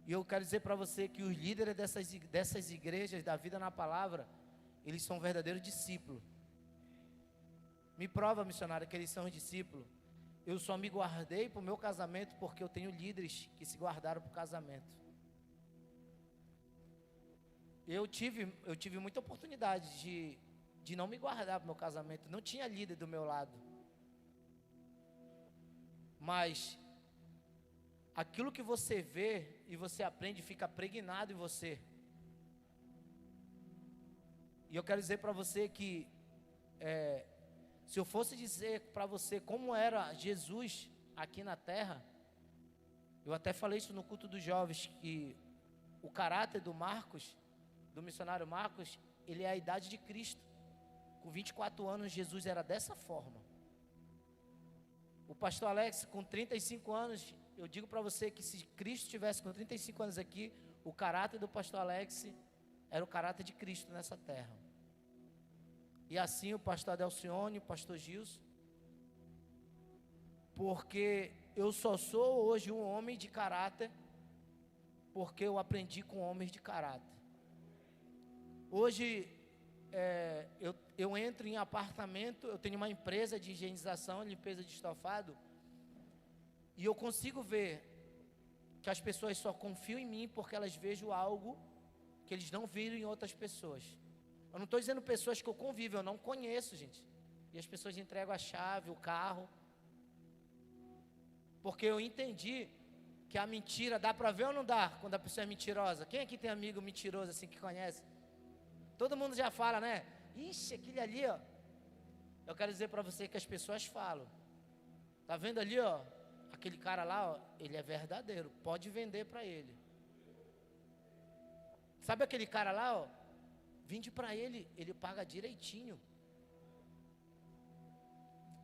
E eu quero dizer para você que os líderes dessas igrejas da Vida na Palavra, eles são verdadeiros discípulos. Me prova, missionário, que eles são discípulos. Eu só me guardei para o meu casamento porque eu tenho líderes que se guardaram para o casamento. Eu tive muita oportunidade de não me guardar para o meu casamento. Não tinha líder do meu lado. Mas aquilo que você vê e você aprende fica pregnado em você. E eu quero dizer para você que se eu fosse dizer para você como era Jesus aqui na terra, eu até falei isso no culto dos jovens, que o caráter do Marcos, do missionário Marcos, ele é a idade de Cristo. Com 24 anos, Jesus era dessa forma. O pastor Alex, com 35 anos, eu digo para você que se Cristo estivesse com 35 anos aqui, o caráter do pastor Alex era o caráter de Cristo nessa terra. E assim o pastor Adelcione, o pastor Gilson, porque eu só sou hoje um homem de caráter, porque eu aprendi com homens de caráter. Hoje, eu entro em apartamento, eu tenho uma empresa de higienização, limpeza de estofado, e eu consigo ver que as pessoas só confiam em mim porque elas vejam algo que eles não viram em outras pessoas. Eu não estou dizendo pessoas que eu convivo, eu não conheço, gente. E as pessoas entregam a chave, o carro. Porque eu entendi que a mentira, dá para ver ou não dá, quando a pessoa é mentirosa? Quem aqui tem amigo mentiroso assim que conhece? Todo mundo já fala, né? Ixi, aquele ali, ó. Eu quero dizer para você que as pessoas falam. Tá vendo ali, ó? Aquele cara lá, ó, ele é verdadeiro. Pode vender para ele. Sabe aquele cara lá, ó? Vende para ele, ele paga direitinho.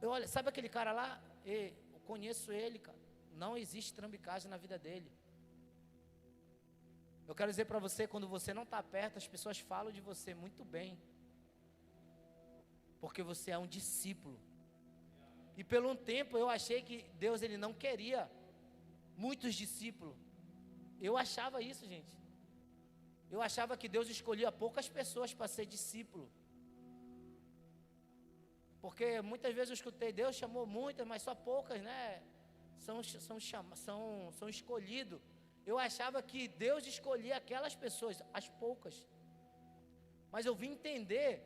Olha, sabe aquele cara lá? Eu conheço ele, cara. Não existe trambicagem na vida dele. Eu quero dizer para você, quando você não está perto, as pessoas falam de você muito bem. Porque você é um discípulo. E por um tempo eu achei que Deus ele não queria muitos discípulos. Eu achava isso, gente. Eu achava que Deus escolhia poucas pessoas para ser discípulo. Porque muitas vezes eu escutei, Deus chamou muitas, mas só poucas, né? São escolhidos. Eu achava que Deus escolhia aquelas pessoas, as poucas. Mas eu vim entender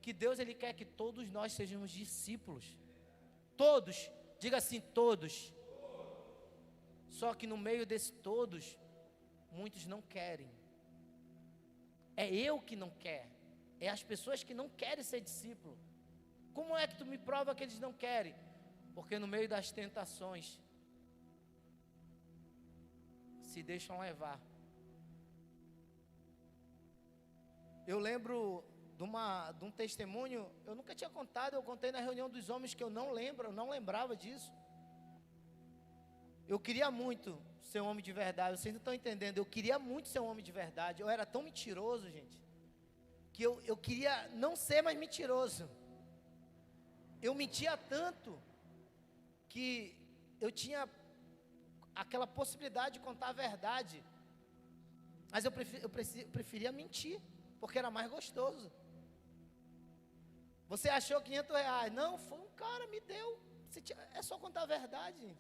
que Deus ele quer que todos nós sejamos discípulos. Todos, diga assim, todos. Só que no meio desse todos, muitos não querem. É eu que não quero. É as pessoas que não querem ser discípulo. Como é que tu me prova que eles não querem? Porque no meio das tentações se deixam levar. Eu lembro de um testemunho, eu nunca tinha contado, eu contei na reunião dos homens que eu não lembrava disso. Eu queria muito ser um homem de verdade, vocês não estão entendendo, eu queria muito ser um homem de verdade, eu era tão mentiroso, gente, que eu queria não ser mais mentiroso. Eu mentia tanto, que eu tinha aquela possibilidade de contar a verdade, mas eu preferia mentir, porque era mais gostoso. Você achou R$500? Não, foi um cara, me deu. É só contar a verdade.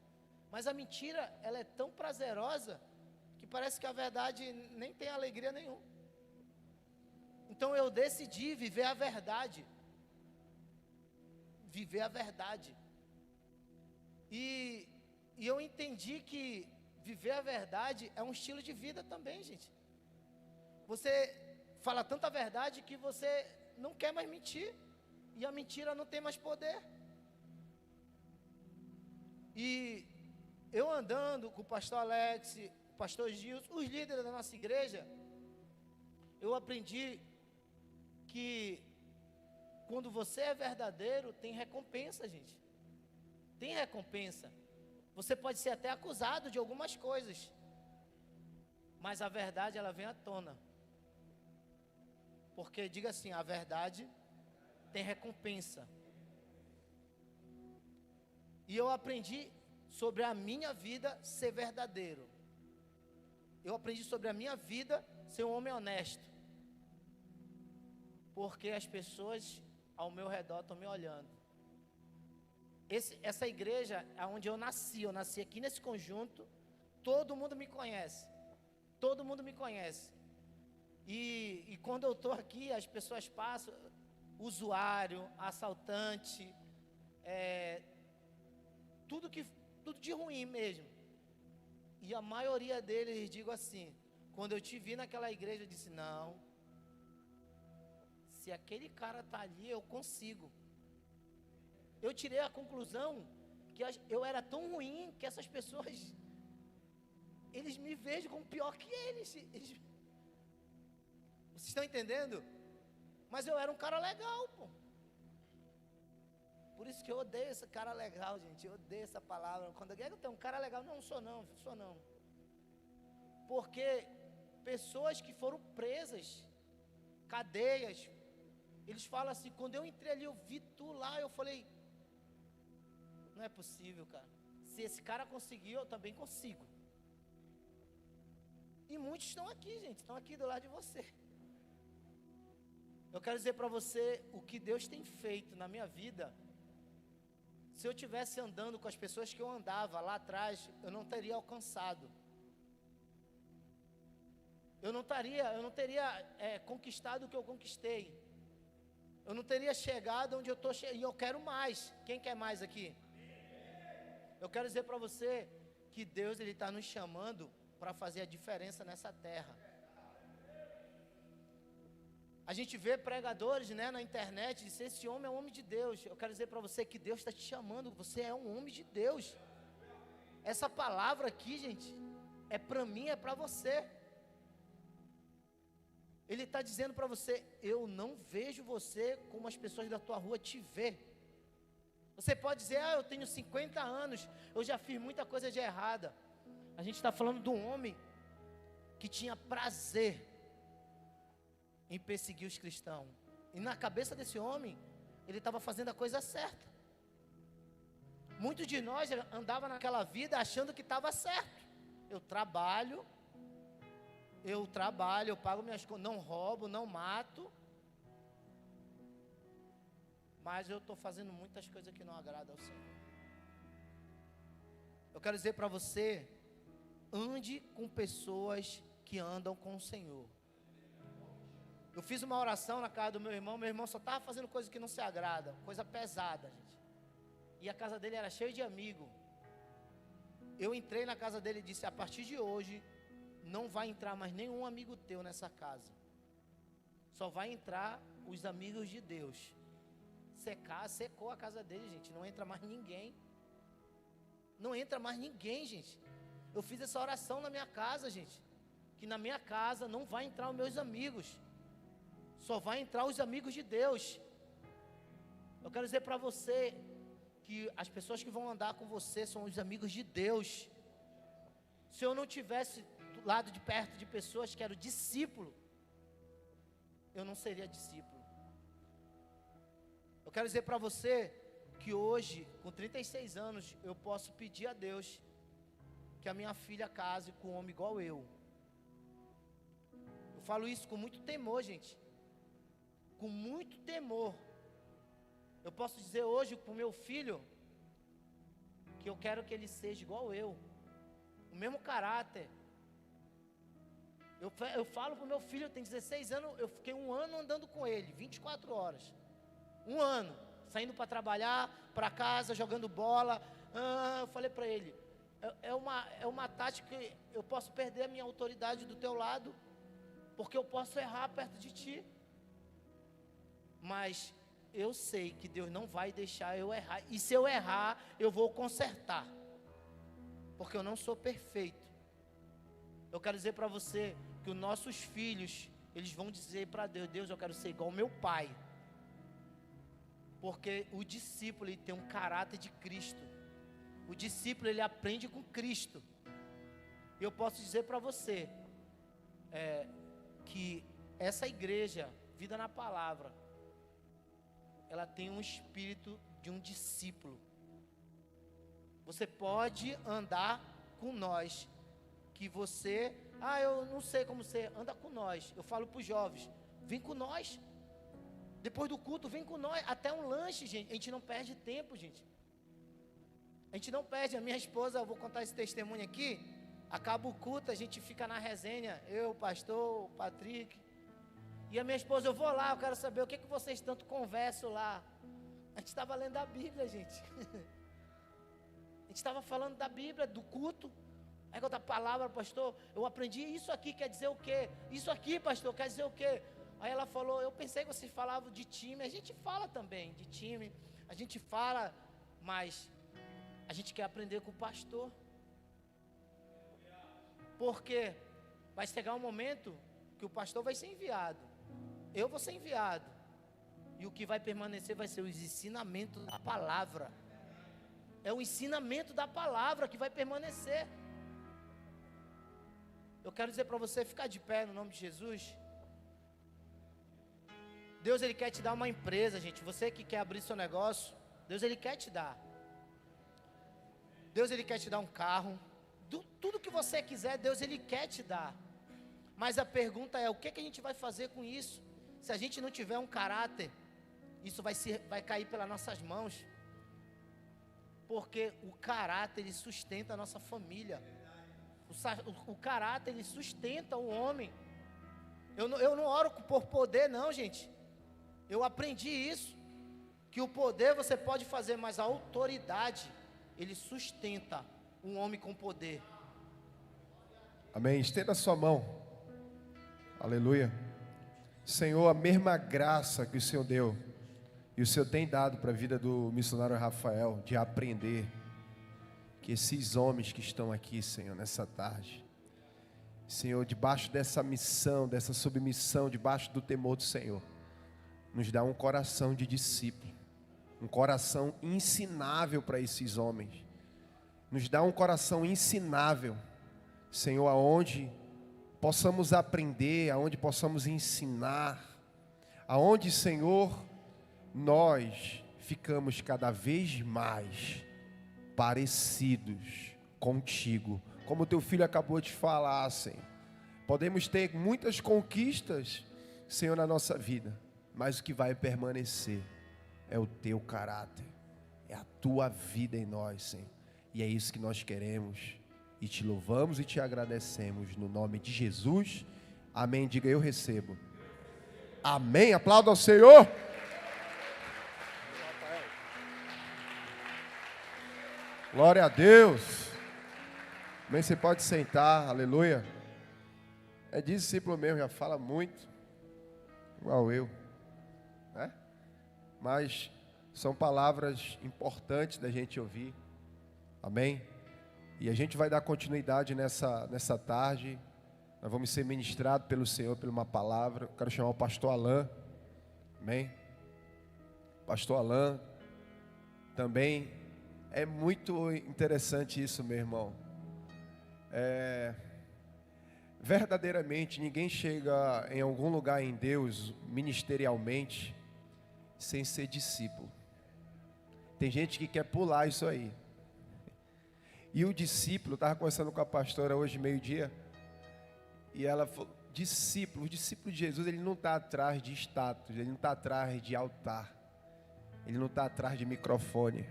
Mas a mentira, ela é tão prazerosa, que parece que a verdade nem tem alegria nenhuma. Então eu decidi viver a verdade. Viver a verdade. E eu entendi que viver a verdade é um estilo de vida também, gente. Você fala tanta verdade que você não quer mais mentir. E a mentira não tem mais poder. E eu andando com o pastor Alex, o pastor Gilson, os líderes da nossa igreja, eu aprendi que quando você é verdadeiro, tem recompensa, gente. Tem recompensa. Você pode ser até acusado de algumas coisas, mas a verdade ela vem à tona. Porque diga assim, a verdade tem recompensa. E eu aprendi sobre a minha vida ser verdadeiro. Eu aprendi sobre a minha vida ser um homem honesto. Porque as pessoas ao meu redor estão me olhando. Essa igreja é onde eu nasci aqui nesse conjunto, todo mundo me conhece. Todo mundo me conhece. E quando eu estou aqui, as pessoas passam, usuário, assaltante, tudo de ruim mesmo. E a maioria deles, digo assim, quando eu te vi naquela igreja, eu disse, não, se aquele cara está ali, eu consigo. Eu tirei a conclusão que eu era tão ruim que essas pessoas, eles me vejam como pior que eles. Vocês estão entendendo? Mas eu era um cara legal, pô. Por isso que eu odeio esse cara legal, gente. Eu odeio essa palavra. Quando alguém tem um cara legal, não sou não. Porque pessoas que foram presas, cadeias, eles falam assim, quando eu entrei ali, eu vi tu lá, eu falei, não é possível, cara. Se esse cara conseguiu, eu também consigo. E muitos estão aqui, gente, estão aqui do lado de você. Eu quero dizer para você o que Deus tem feito na minha vida. Se eu tivesse andando com as pessoas que eu andava lá atrás, eu não teria alcançado. Eu não teria conquistado o que eu conquistei. Eu não teria chegado onde eu estou chegando. E eu quero mais. Quem quer mais aqui? Eu quero dizer para você que Deus está nos chamando para fazer a diferença nessa terra. A gente vê pregadores, né, na internet, dizer esse homem é um homem de Deus. Eu quero dizer para você que Deus está te chamando, você é um homem de Deus. Essa palavra aqui, gente, é para mim, é para você. Ele está dizendo para você, eu não vejo você como as pessoas da tua rua te vê. Você pode dizer, eu tenho 50 anos, eu já fiz muita coisa de errada. A gente está falando de um homem que tinha prazer em perseguir os cristãos. E na cabeça desse homem, ele estava fazendo a coisa certa. Muitos de nós andavam naquela vida achando que estava certo. Eu trabalho, eu pago minhas contas, não roubo, não mato. Mas eu estou fazendo muitas coisas que não agradam ao Senhor. Eu quero dizer para você, ande com pessoas que andam com o Senhor. Eu fiz uma oração na casa do meu irmão só estava fazendo coisa que não se agrada, coisa pesada, gente. E a casa dele era cheia de amigos. Eu entrei na casa dele e disse, a partir de hoje, não vai entrar mais nenhum amigo teu nessa casa. Só vai entrar os amigos de Deus. Secou a casa dele, gente, não entra mais ninguém. Não entra mais ninguém, gente. Eu fiz essa oração na minha casa, gente. Que na minha casa não vai entrar os meus amigos. Só vai entrar os amigos de Deus. Eu quero dizer para você que as pessoas que vão andar com você são os amigos de Deus. Se eu não tivesse do lado de perto de pessoas que eram discípulo, eu não seria discípulo. Eu quero dizer para você que hoje, com 36 anos, eu posso pedir a Deus que a minha filha case com um homem igual eu. Eu falo isso com muito temor, gente. Com muito temor. Eu posso dizer hoje para o meu filho que eu quero que ele seja igual eu. O mesmo caráter. Eu falo para o meu filho, tem 16 anos, eu fiquei um ano andando com ele, 24 horas. Um ano, saindo para trabalhar, para casa, jogando bola. Eu falei para ele, é uma tática que eu posso perder a minha autoridade do teu lado, porque eu posso errar perto de ti. Mas eu sei que Deus não vai deixar eu errar. E se eu errar, eu vou consertar. Porque eu não sou perfeito. Eu quero dizer para você que os nossos filhos, eles vão dizer para Deus, Deus, eu quero ser igual ao meu pai. Porque o discípulo, ele tem um caráter de Cristo. O discípulo, ele aprende com Cristo. E eu posso dizer para você, que essa igreja, Vida na Palavra, ela tem um espírito de um discípulo. Você pode andar com nós, que você eu não sei como ser. Anda com nós. Eu falo para os jovens, vem com nós. Depois do culto, vem com nós. Até um lanche, gente. A gente não perde tempo, gente. A gente não perde. A minha esposa, eu vou contar esse testemunho aqui. Acaba o culto, a gente fica na resenha. Eu, o pastor, o Patrick. E a minha esposa, eu vou lá, eu quero saber o que vocês tanto conversam lá. A gente estava lendo a Bíblia, gente. A gente estava falando da Bíblia, do culto. Aí outra palavra, pastor, eu aprendi isso aqui, quer dizer o quê? Isso aqui, pastor, quer dizer o quê? Aí ela falou, eu pensei que vocês falavam de time. A gente fala também de time. A gente fala, mas a gente quer aprender com o pastor. Porque vai chegar um momento que o pastor vai ser enviado. Eu vou ser enviado. E o que vai permanecer vai ser os ensinamentos da palavra. É o ensinamento da palavra que vai permanecer. Eu quero dizer para você ficar de pé no nome de Jesus. Deus, Ele quer te dar uma empresa, gente. Você que quer abrir seu negócio, Deus, Ele quer te dar. Deus, Ele quer te dar um carro. Tudo que você quiser, Deus, Ele quer te dar. Mas a pergunta é, o que a gente vai fazer com isso? Se a gente não tiver um caráter, isso vai cair pelas nossas mãos. Porque o caráter, ele sustenta a nossa família. O caráter, ele sustenta o homem. Eu não oro por poder, não, gente. Eu aprendi isso. Que o poder você pode fazer, mas a autoridade, ele sustenta um homem com poder. Amém. Estenda a sua mão. Aleluia. Senhor, a mesma graça que o Senhor deu e o Senhor tem dado para a vida do missionário Rafael, de aprender, que esses homens que estão aqui, Senhor, nessa tarde, Senhor, debaixo dessa missão, dessa submissão, debaixo do temor do Senhor, nos dá um coração de discípulo, um coração ensinável para esses homens, nos dá um coração ensinável, Senhor, aonde possamos aprender, aonde possamos ensinar, aonde, Senhor, nós ficamos cada vez mais parecidos contigo, como teu filho acabou de falar, Senhor. Podemos ter muitas conquistas, Senhor, na nossa vida, mas o que vai permanecer é o teu caráter, é a tua vida em nós, Senhor. E é isso que nós queremos, e te louvamos e te agradecemos, no nome de Jesus, amém. Diga, eu recebo. Amém, aplauda ao Senhor. Glória a Deus. Amém, você pode sentar, aleluia. É discípulo mesmo, já fala muito, igual eu, né? Mas são palavras importantes da gente ouvir, amém? E a gente vai dar continuidade nessa tarde. Nós vamos ser ministrados pelo Senhor, por uma palavra. Eu quero chamar o pastor Alain, amém? Pastor Alain, também é muito interessante isso, meu irmão. Verdadeiramente, ninguém chega em algum lugar em Deus, ministerialmente, sem ser discípulo. Tem gente que quer pular isso aí. E o discípulo, estava conversando com a pastora hoje, meio-dia, e ela falou, o discípulo de Jesus, ele não está atrás de status, ele não está atrás de altar, ele não está atrás de microfone,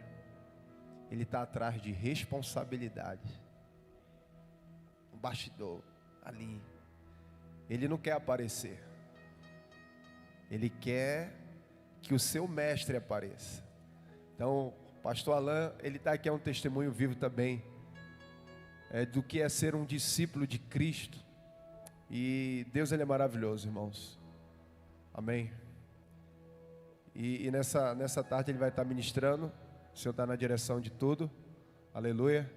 ele está atrás de responsabilidade. Um bastidor, ali. Ele não quer aparecer, ele quer que o seu mestre apareça. Então, pastor Alain, ele está aqui, é um testemunho vivo também, do que é ser um discípulo de Cristo. E Deus, ele é maravilhoso, irmãos, amém. E nessa tarde ele vai estar ministrando, o Senhor está na direção de tudo, aleluia.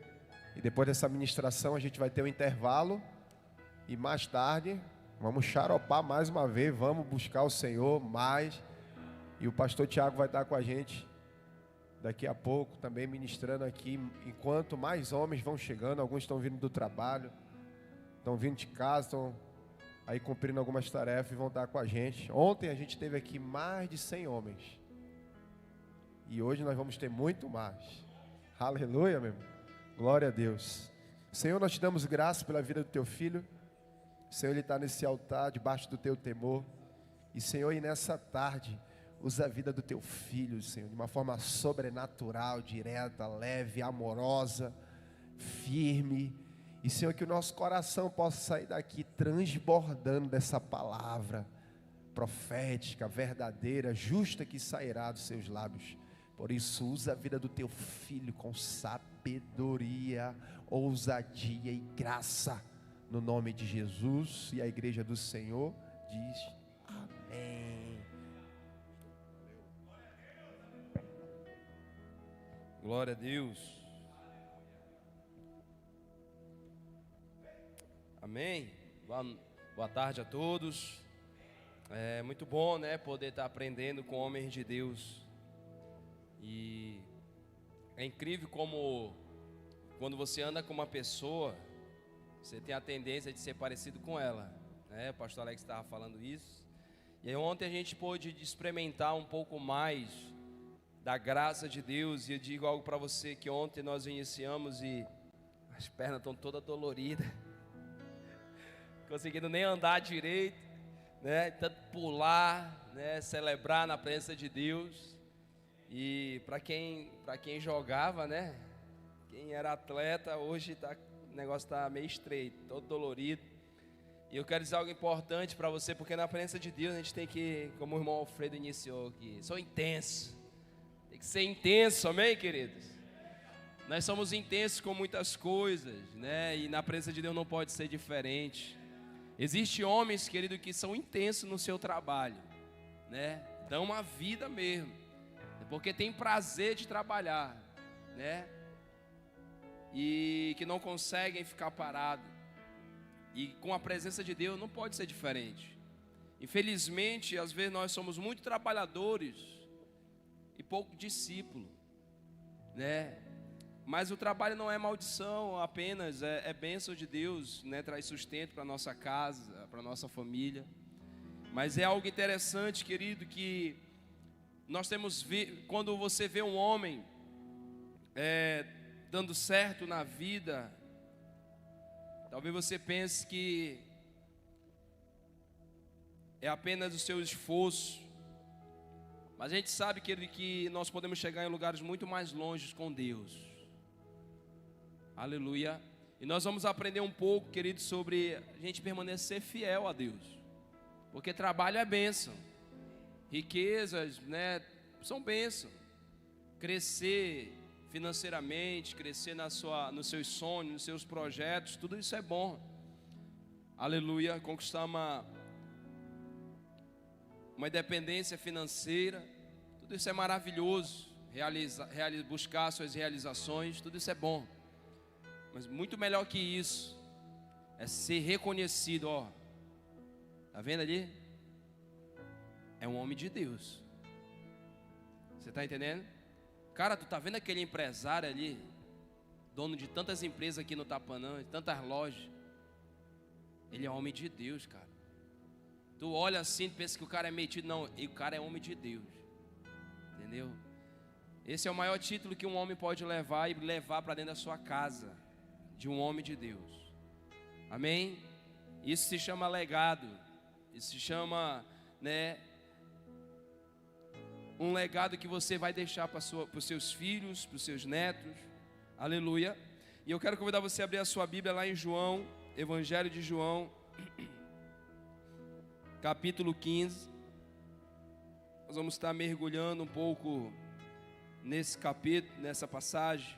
E depois dessa ministração a gente vai ter um intervalo, e mais tarde vamos xaropar mais uma vez, vamos buscar o Senhor mais, e o pastor Tiago vai estar com a gente daqui a pouco, também ministrando aqui, enquanto mais homens vão chegando. Alguns estão vindo do trabalho, estão vindo de casa, estão aí cumprindo algumas tarefas e vão estar com a gente. Ontem a gente teve aqui mais de 100 homens, e hoje nós vamos ter muito mais. Aleluia, meu irmão. Glória a Deus. Senhor, nós te damos graça pela vida do teu filho. Senhor, Ele está nesse altar, debaixo do Teu temor. E, Senhor, e nessa tarde, usa a vida do Teu filho, Senhor, de uma forma sobrenatural, direta, leve, amorosa, firme. E, Senhor, que o nosso coração possa sair daqui transbordando dessa palavra profética, verdadeira, justa que sairá dos seus lábios. Por isso, usa a vida do Teu filho com sabedoria, ousadia e graça, no nome de Jesus. E a igreja do Senhor diz amém. Glória a Deus. Amém. Boa tarde a todos. É muito bom, né, poder estar aprendendo com homens de Deus. E é incrível como quando você anda com uma pessoa, você tem a tendência de ser parecido com ela, né? O pastor Alex estava falando isso. E aí ontem a gente pôde experimentar um pouco mais da graça de Deus. E eu digo algo para você, que ontem nós iniciamos e as pernas estão todas doloridas, conseguindo nem andar direito, né? Tanto pular, né? Celebrar na presença de Deus. E para quem jogava, né? Quem era atleta, hoje o negócio está meio estreito, todo dolorido. E eu quero dizer algo importante para você, porque na presença de Deus a gente tem que, como o irmão Alfredo iniciou aqui, sou intenso. Tem que ser intenso, amém, queridos? Nós somos intensos com muitas coisas, né? E na presença de Deus não pode ser diferente. Existem homens, querido, que são intensos no seu trabalho, né? Dão uma vida mesmo, porque tem prazer de trabalhar, né? E que não conseguem ficar parados. E com a presença de Deus não pode ser diferente. Infelizmente, às vezes nós somos muito trabalhadores e pouco discípulo, né? Mas o trabalho não é maldição apenas, é bênção de Deus, né? Traz sustento para nossa casa, para nossa família. Mas é algo interessante, querido, que nós temos, quando você vê um homem dando certo na vida, talvez você pense que é apenas o seu esforço, mas a gente sabe, querido, que nós podemos chegar em lugares muito mais longe com Deus. Aleluia. E nós vamos aprender um pouco, querido, sobre a gente permanecer fiel a Deus, porque trabalho é bênção, riquezas, né, são bênção. Crescer financeiramente, crescer nos seus sonhos, nos seus projetos, tudo isso é bom. Aleluia. Conquistar uma independência financeira, tudo isso é maravilhoso. Buscar suas realizações, tudo isso é bom. Mas muito melhor que isso é ser reconhecido, ó. Tá vendo ali? É um homem de Deus. Você está entendendo? Cara, tu tá vendo aquele empresário ali, dono de tantas empresas aqui no Tapanã, de tantas lojas? Ele é homem de Deus, cara. Tu olha assim, tu pensa que o cara é metido. Não, e o cara é homem de Deus. Entendeu? Esse é o maior título que um homem pode levar e levar para dentro da sua casa, de um homem de Deus. Amém? Isso se chama legado. Isso se chama, né, um legado que você vai deixar para os seus filhos, para os seus netos. Aleluia. E eu quero convidar você a abrir a sua Bíblia lá em João, Evangelho de João, capítulo 15. Nós vamos estar mergulhando um pouco nesse capítulo, nessa passagem.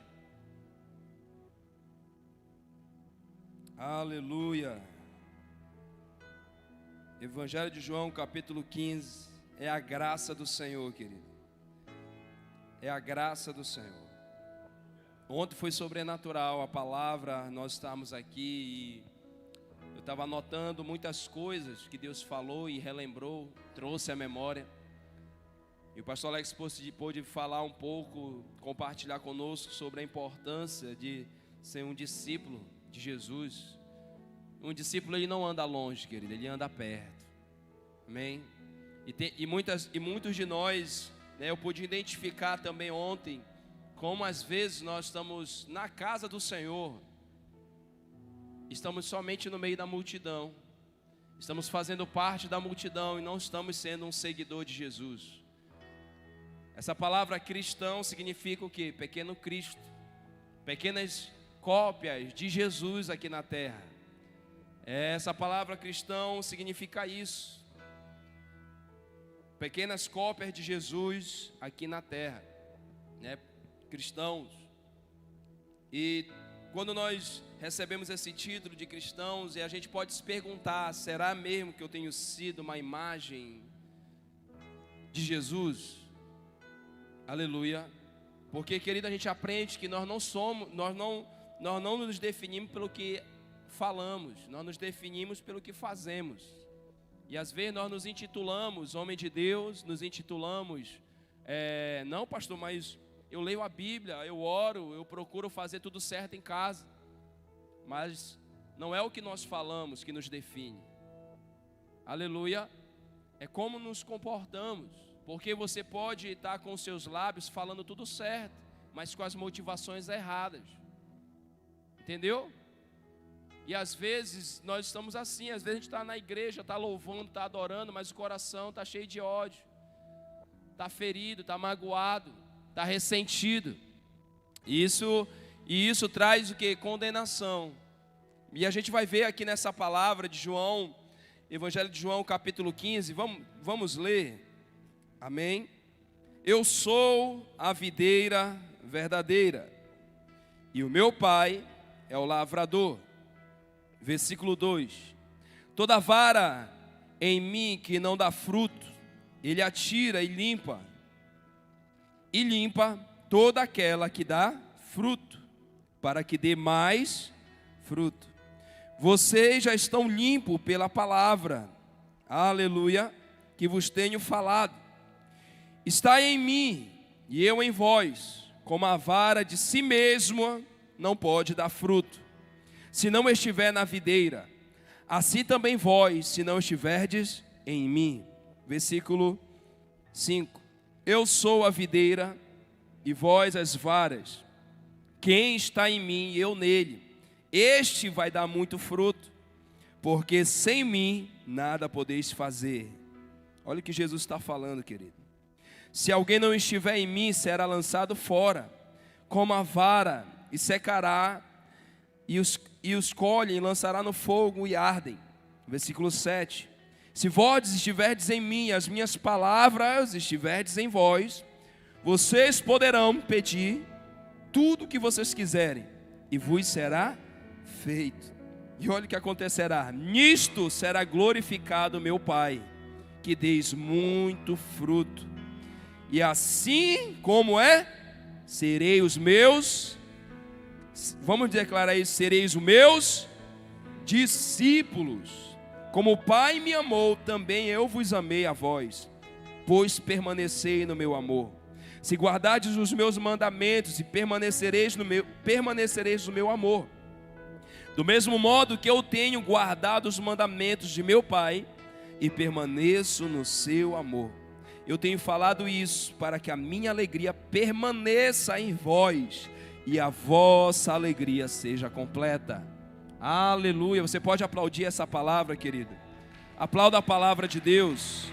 Aleluia. Evangelho de João, capítulo 15. É a graça do Senhor, querido. É a graça do Senhor. Ontem foi sobrenatural a palavra. Nós estávamos aqui e eu estava anotando muitas coisas que Deus falou e relembrou, trouxe à memória. E o pastor Alex pôde falar um pouco, compartilhar conosco sobre a importância de ser um discípulo de Jesus. Um discípulo, ele não anda longe, querido, ele anda perto. Amém? E muitos de nós, né, eu pude identificar também ontem, como às vezes nós estamos na casa do Senhor, estamos somente no meio da multidão, Estamos fazendo parte da multidão e não estamos sendo um seguidor de Jesus. Essa palavra cristão significa o quê? Pequeno Cristo. Pequenas cópias de Jesus aqui na terra. Essa palavra cristão significa isso. Pequenas cópias de Jesus aqui na terra, né? Cristãos. E quando nós recebemos esse título de cristãos, e a gente pode se perguntar: será mesmo que eu tenho sido uma imagem de Jesus? Aleluia. Porque, querido, a gente aprende que nós não nos definimos pelo que falamos, nós nos definimos pelo que fazemos. E às vezes nós nos intitulamos homem de Deus, nos intitulamos, não, pastor, mas eu leio a Bíblia, eu oro, eu procuro fazer tudo certo em casa. Mas não é o que nós falamos que nos define. Aleluia. É como nos comportamos. Porque você pode estar com os seus lábios falando tudo certo, mas com as motivações erradas. Entendeu? E às vezes nós estamos assim, às vezes a gente está na igreja, está louvando, está adorando, mas o coração está cheio de ódio, está ferido, está magoado, está ressentido. E isso traz o que? Condenação. E a gente vai ver aqui nessa palavra de João, Evangelho de João, capítulo 15, vamos ler. Amém? Eu sou a videira verdadeira, e o meu Pai é o lavrador. Versículo 2: toda vara em mim que não dá fruto, Ele atira e limpa toda aquela que dá fruto, para que dê mais fruto. Vocês já estão limpos pela palavra, aleluia, que vos tenho falado. Está em mim e eu em vós, como a vara de si mesma não pode dar fruto, se não estiver na videira, assim também vós, se não estiverdes em mim. Versículo 5: eu sou a videira e vós as varas. Quem está em mim e eu nele, este vai dar muito fruto, porque sem mim nada podeis fazer. Olha o que Jesus está falando, querido. Se alguém não estiver em mim, será lançado fora, como a vara, e secará, e os colhem, e lançará no fogo e ardem. Versículo 7. Se vós estiverdes em mim, as minhas palavras estiverdes em vós, vocês poderão pedir tudo o que vocês quiserem, e vos será feito. E olha o que acontecerá: nisto será glorificado meu Pai, que deis muito fruto. E assim como serei os meus, vamos declarar isso, sereis os meus discípulos. Como o Pai me amou, também eu vos amei a vós, pois permanecei no meu amor. Se guardardes os meus mandamentos e permanecereis no meu amor, do mesmo modo que eu tenho guardado os mandamentos de meu Pai e permaneço no seu amor. Eu tenho falado isso para que a minha alegria permaneça em vós e a vossa alegria seja completa. Aleluia. Você pode aplaudir essa palavra, querido? Aplauda a palavra de Deus.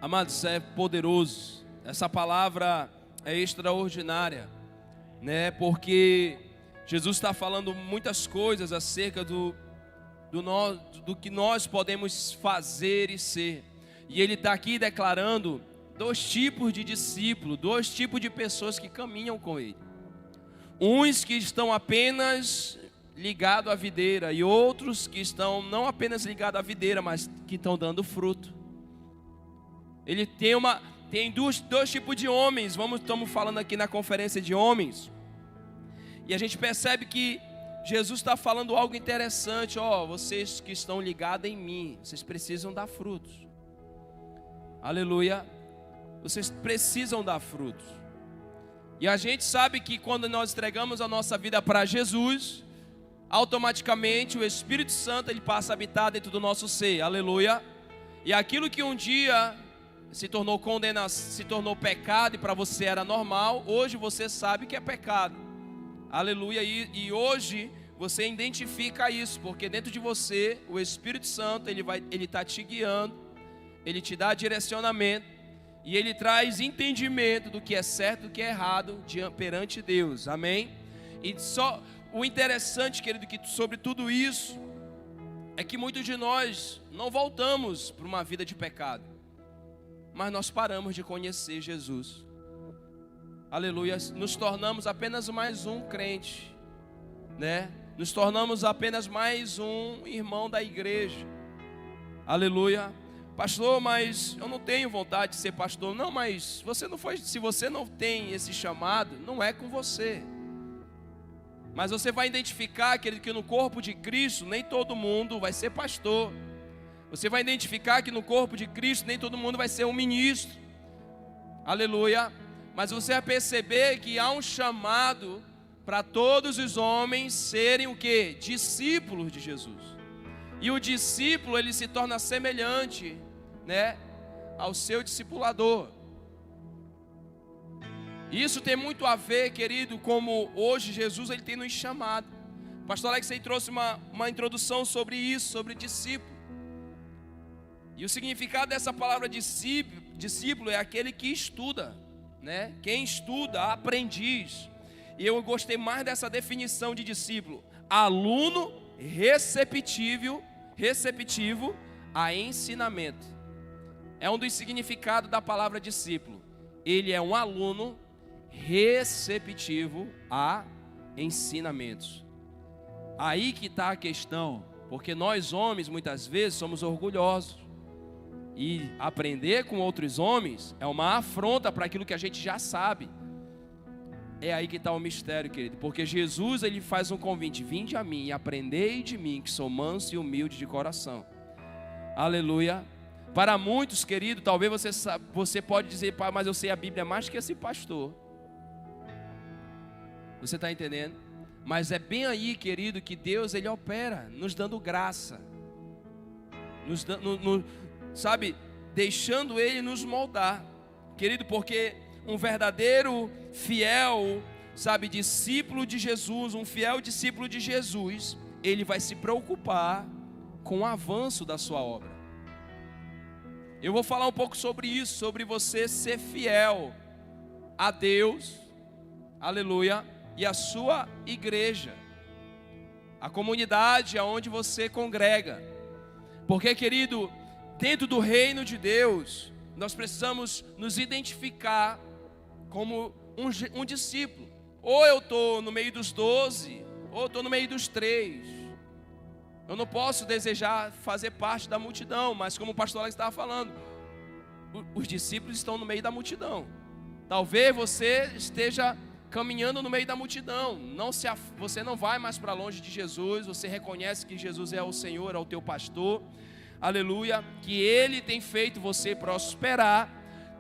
Amados, é poderoso. Essa palavra é extraordinária, né? Porque Jesus está falando muitas coisas acerca do que nós podemos fazer e ser. E Ele está aqui declarando dois tipos de discípulos, dois tipos de pessoas que caminham com Ele. Uns que estão apenas ligados à videira, e outros que estão não apenas ligados à videira, mas que estão dando fruto. Ele tem dois tipos de homens. Estamos falando aqui na conferência de homens. E a gente percebe que Jesus está falando algo interessante. Vocês que estão ligados em mim, vocês precisam dar frutos. Aleluia. Vocês precisam dar frutos. E a gente sabe que quando nós entregamos a nossa vida para Jesus, automaticamente o Espírito Santo ele passa a habitar dentro do nosso ser. Aleluia. E aquilo que um dia se tornou condenação, se tornou pecado e para você era normal, hoje você sabe que é pecado. Aleluia. E hoje você identifica isso, porque dentro de você o Espírito Santo ele está te guiando, ele te dá direcionamento e ele traz entendimento do que é certo e do que é errado perante Deus. Amém? E só o interessante, querido, que sobre tudo isso é que muitos de nós não voltamos para uma vida de pecado, mas nós paramos de conhecer Jesus. Aleluia. Nos tornamos apenas mais um crente, né? Nos tornamos apenas mais um irmão da igreja. Aleluia. Pastor, mas eu não tenho vontade de ser pastor. Não, mas você não foi, se você não tem esse chamado, não é com você. Mas você vai identificar, querido, que no corpo de Cristo nem todo mundo vai ser pastor. Você vai identificar que no corpo de Cristo nem todo mundo vai ser um ministro. Aleluia. Mas você vai perceber que há um chamado para todos os homens serem o quê? Discípulos de Jesus. E o discípulo, ele se torna semelhante, né, ao seu discipulador. Isso tem muito a ver, querido, como hoje Jesus ele tem nos chamado. O pastor Alex aí trouxe uma introdução sobre isso, sobre discípulo. E o significado dessa palavra discípulo é aquele que estuda, né? Quem estuda, aprendiz. E eu gostei mais dessa definição de discípulo: aluno receptivo a ensinamento. É um dos significados da palavra discípulo. Ele é um aluno receptivo a ensinamentos. Aí que está a questão, porque nós homens muitas vezes somos orgulhosos. E aprender com outros homens é uma afronta para aquilo que a gente já sabe. É aí que está o mistério, querido. Porque Jesus ele faz um convite: vinde a mim e aprendei de mim, que sou manso e humilde de coração. Aleluia. Para muitos, querido, talvez você pode dizer: mas eu sei a Bíblia mais que esse pastor. Você está entendendo? Mas é bem aí, querido, que Deus ele opera, nos dando graça, sabe, deixando Ele nos moldar, querido, porque um verdadeiro fiel, sabe, discípulo de Jesus, um fiel discípulo de Jesus, ele vai se preocupar com o avanço da sua obra. Eu vou falar um pouco sobre isso, sobre você ser fiel a Deus, aleluia, e a sua igreja, a comunidade aonde você congrega, porque, querido, dentro do reino de Deus, nós precisamos nos identificar como um discípulo. Ou eu estou no meio dos 12, ou eu estou no meio dos 3. Eu não posso desejar fazer parte da multidão, mas como o pastor Alex estava falando, os discípulos estão no meio da multidão. Talvez você esteja caminhando no meio da multidão, você não vai mais para longe de Jesus, você reconhece que Jesus é o Senhor, é o teu pastor, aleluia, que Ele tem feito você prosperar,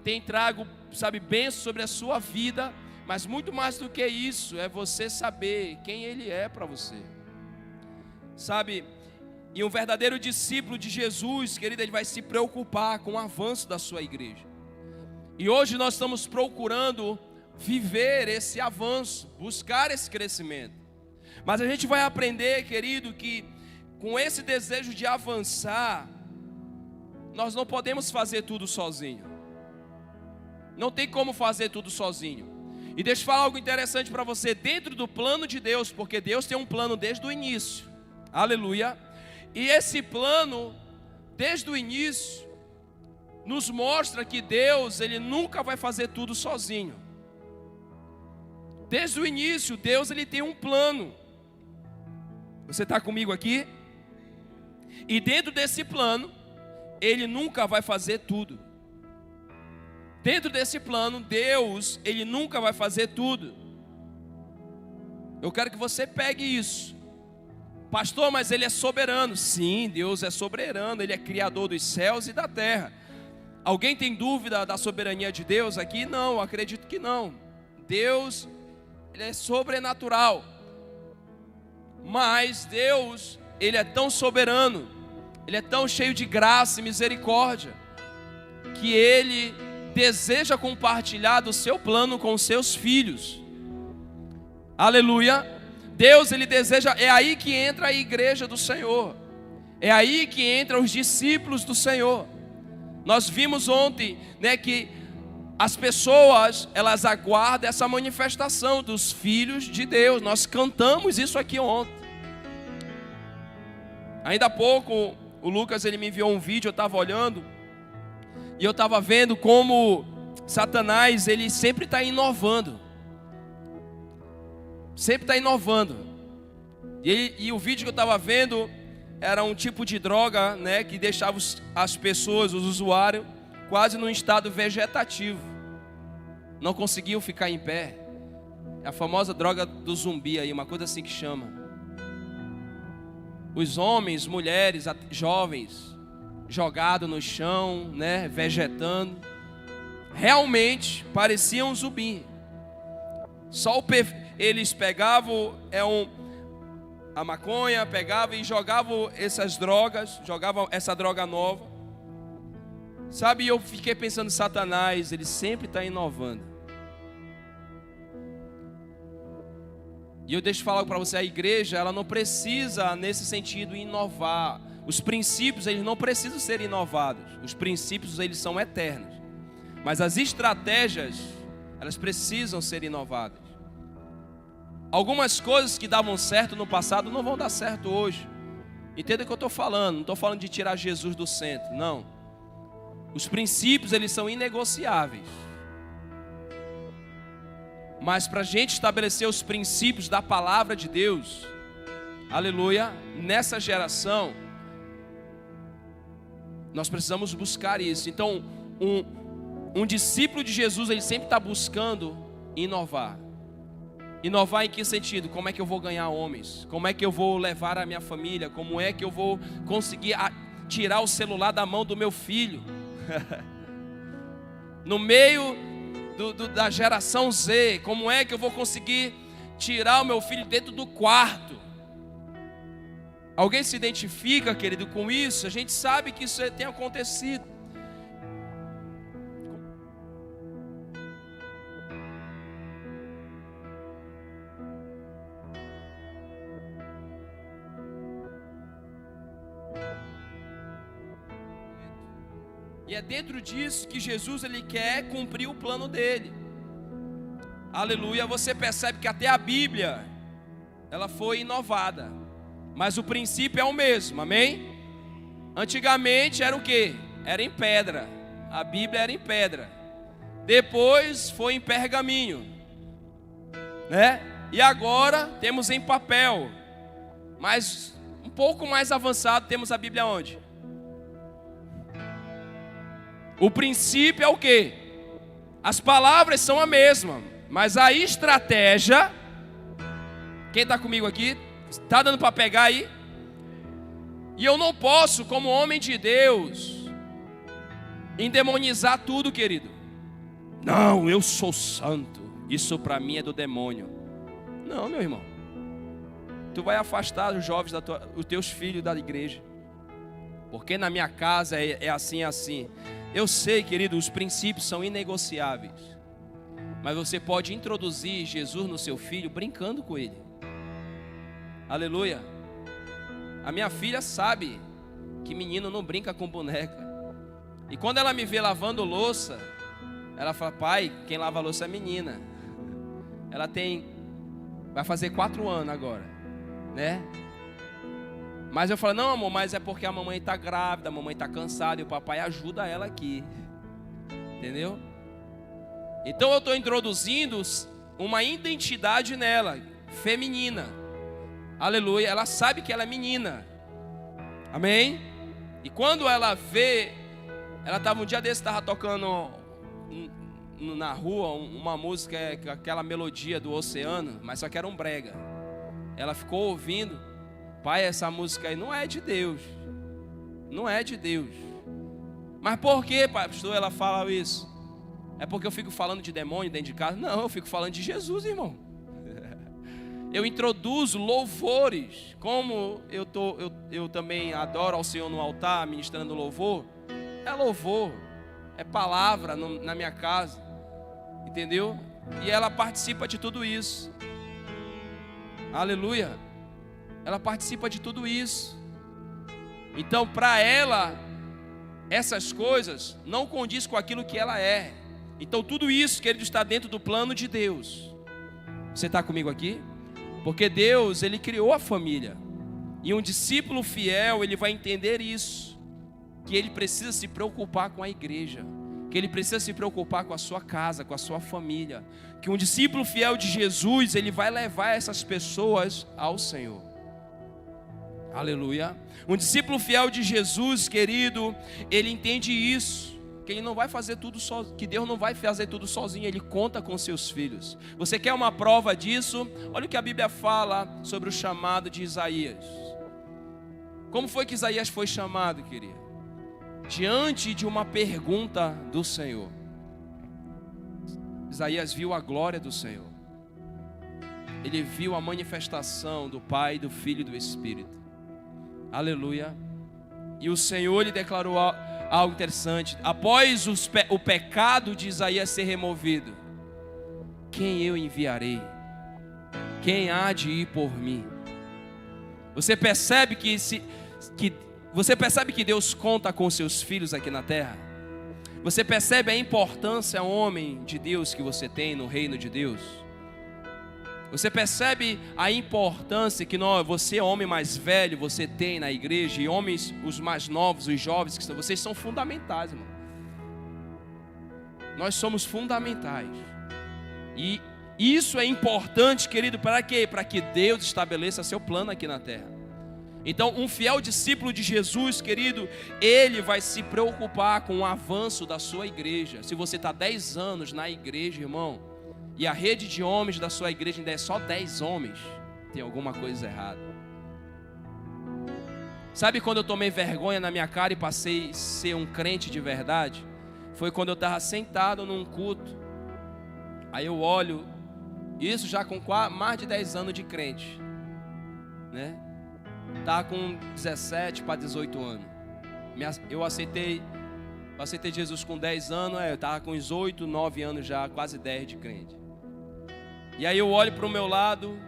tem trago, sabe, bênçãos sobre a sua vida, mas muito mais do que isso, é você saber quem Ele é para você, sabe, e um verdadeiro discípulo de Jesus, querido, ele vai se preocupar com o avanço da sua igreja, e hoje nós estamos procurando viver esse avanço, buscar esse crescimento, mas a gente vai aprender, querido, que com esse desejo de avançar, nós não podemos fazer tudo sozinho. Não tem como fazer tudo sozinho. E deixa eu falar algo interessante para você, dentro do plano de Deus, porque Deus tem um plano desde o início, aleluia, e esse plano, desde o início, nos mostra que Deus, Ele nunca vai fazer tudo sozinho. Desde o início, Deus ele tem um plano. Você está comigo aqui? E dentro desse plano, Ele nunca vai fazer tudo. Dentro desse plano, Deus, Ele nunca vai fazer tudo. Eu quero que você pegue isso. Pastor, mas Ele é soberano. Sim, Deus é soberano, Ele é criador dos céus e da terra. Alguém tem dúvida da soberania de Deus aqui? Não, acredito que não. Deus, Ele é sobrenatural. Mas Deus, Ele é tão soberano, Ele é tão cheio de graça e misericórdia, que Ele deseja compartilhar do seu plano com os seus filhos. Aleluia. Deus, Ele deseja, é aí que entra a igreja do Senhor. É aí que entram os discípulos do Senhor. Nós vimos ontem, né, que as pessoas, elas aguardam essa manifestação dos filhos de Deus. Nós cantamos isso aqui ontem. Ainda há pouco, o Lucas, ele me enviou um vídeo, eu estava olhando, e eu estava vendo como Satanás, ele sempre está inovando. Sempre está inovando. E o vídeo que eu estava vendo era um tipo de droga, né, que deixava as pessoas, os usuários, quase num estado vegetativo. Não conseguiam ficar em pé. É a famosa droga do zumbi aí, uma coisa assim que chama. Os homens, mulheres, jovens, jogados no chão, né, vegetando. Realmente pareciam um zumbi. Eles pegavam a maconha, pegavam e jogavam essas drogas, jogavam essa droga nova. Sabe, eu fiquei pensando, Satanás, ele sempre está inovando. E eu deixo de falar para você, a igreja, ela não precisa, nesse sentido, inovar. Os princípios, eles não precisam ser inovados. Os princípios, eles são eternos. Mas as estratégias, elas precisam ser inovadas. Algumas coisas que davam certo no passado não vão dar certo hoje. Entenda o que eu estou falando. Não estou falando de tirar Jesus do centro, não. Os princípios, eles são inegociáveis. Mas para a gente estabelecer os princípios da palavra de Deus, aleluia, nessa geração, nós precisamos buscar isso. Então, um discípulo de Jesus, ele sempre está buscando inovar. Inovar em que sentido? Como é que eu vou ganhar homens? Como é que eu vou levar a minha família? Como é que eu vou conseguir tirar o celular da mão do meu filho? No meio da geração Z, como é que eu vou conseguir tirar o meu filho dentro do quarto? Alguém se identifica, querido, com isso? A gente sabe que isso tem acontecido. E é dentro disso que Jesus, ele quer cumprir o plano dele. Aleluia. Você percebe que até a Bíblia, ela foi inovada, mas o princípio é o mesmo, amém? Antigamente era o quê? Era em pedra. A Bíblia era em pedra. Depois foi em pergaminho, né? E agora temos em papel. Mas um pouco mais avançado, temos a Bíblia onde? O princípio é o quê? As palavras são a mesma, mas a estratégia, quem está comigo aqui? Está dando para pegar aí? E eu não posso, como homem de Deus, endemonizar tudo, querido. Não, eu sou santo, isso para mim é do demônio. Não, meu irmão. Tu vai afastar os jovens, os teus filhos da igreja. Porque na minha casa é assim, é assim. Eu sei, querido, os princípios são inegociáveis. Mas você pode introduzir Jesus no seu filho brincando com ele. Aleluia. A minha filha sabe que menino não brinca com boneca. E quando ela me vê lavando louça, ela fala: pai, quem lava louça é menina. Ela vai fazer 4 anos agora, né? Mas eu falo: não, amor, mas é porque a mamãe está grávida, a mamãe está cansada e o papai ajuda ela aqui. Entendeu? Então eu estou introduzindo uma identidade nela, feminina. Aleluia. Ela sabe que ela é menina. Amém? E quando ela vê, ela estava um dia desse, estava tocando na rua uma música, aquela melodia do oceano, mas só que era um brega. Ela ficou ouvindo: pai, essa música aí não é de Deus. Não é de Deus. Mas por que, pastor, ela fala isso? É porque eu fico falando de demônio dentro de casa? Não, eu fico falando de Jesus, irmão. Eu introduzo louvores. Como eu também adoro ao Senhor no altar, ministrando louvor. É louvor, é palavra na minha casa. Entendeu? E ela participa de tudo isso. Aleluia. Ela participa de tudo isso. Então, para ela, essas coisas não condiz com aquilo que ela é. Então, tudo isso, querido, está dentro do plano de Deus. Você está comigo aqui? Porque Deus, Ele criou a família. E um discípulo fiel, ele vai entender isso. Que ele precisa se preocupar com a igreja. Que ele precisa se preocupar com a sua casa, com a sua família. Que um discípulo fiel de Jesus, ele vai levar essas pessoas ao Senhor. Aleluia. Um discípulo fiel de Jesus, querido, ele entende isso. Que ele não vai fazer tudo sozinho, que Deus não vai fazer tudo sozinho, Ele conta com seus filhos. Você quer uma prova disso? Olha o que a Bíblia fala sobre o chamado de Isaías. Como foi que Isaías foi chamado, querido? Diante de uma pergunta do Senhor. Isaías viu a glória do Senhor. Ele viu a manifestação do Pai, do Filho e do Espírito. Aleluia. E o Senhor lhe declarou algo interessante. Após o pecado de Isaías ser removido, quem eu enviarei? Quem há de ir por mim? Você percebe que Deus conta com seus filhos aqui na terra? Você percebe a importância, homem de Deus, que você tem no reino de Deus? Você percebe a importância que você, homem mais velho, você tem na igreja, e homens, os mais novos, os jovens, vocês são fundamentais, irmão. Nós somos fundamentais. E isso é importante, querido, para quê? Para que Deus estabeleça seu plano aqui na terra. Então, um fiel discípulo de Jesus, querido, ele vai se preocupar com o avanço da sua igreja. Se você está 10 anos na igreja, irmão, e a rede de homens da sua igreja ainda é só 10 homens, tem alguma coisa errada. Sabe quando eu tomei vergonha na minha cara e passei a ser um crente de verdade? Foi quando eu estava sentado num culto. Aí eu olho, isso já com mais de 10 anos de crente, né? Estava com 17 para 18 anos. Eu aceitei Jesus com 10 anos, eu estava com uns 8, 9 anos já, quase 10 de crente. E aí eu olho para o meu lado,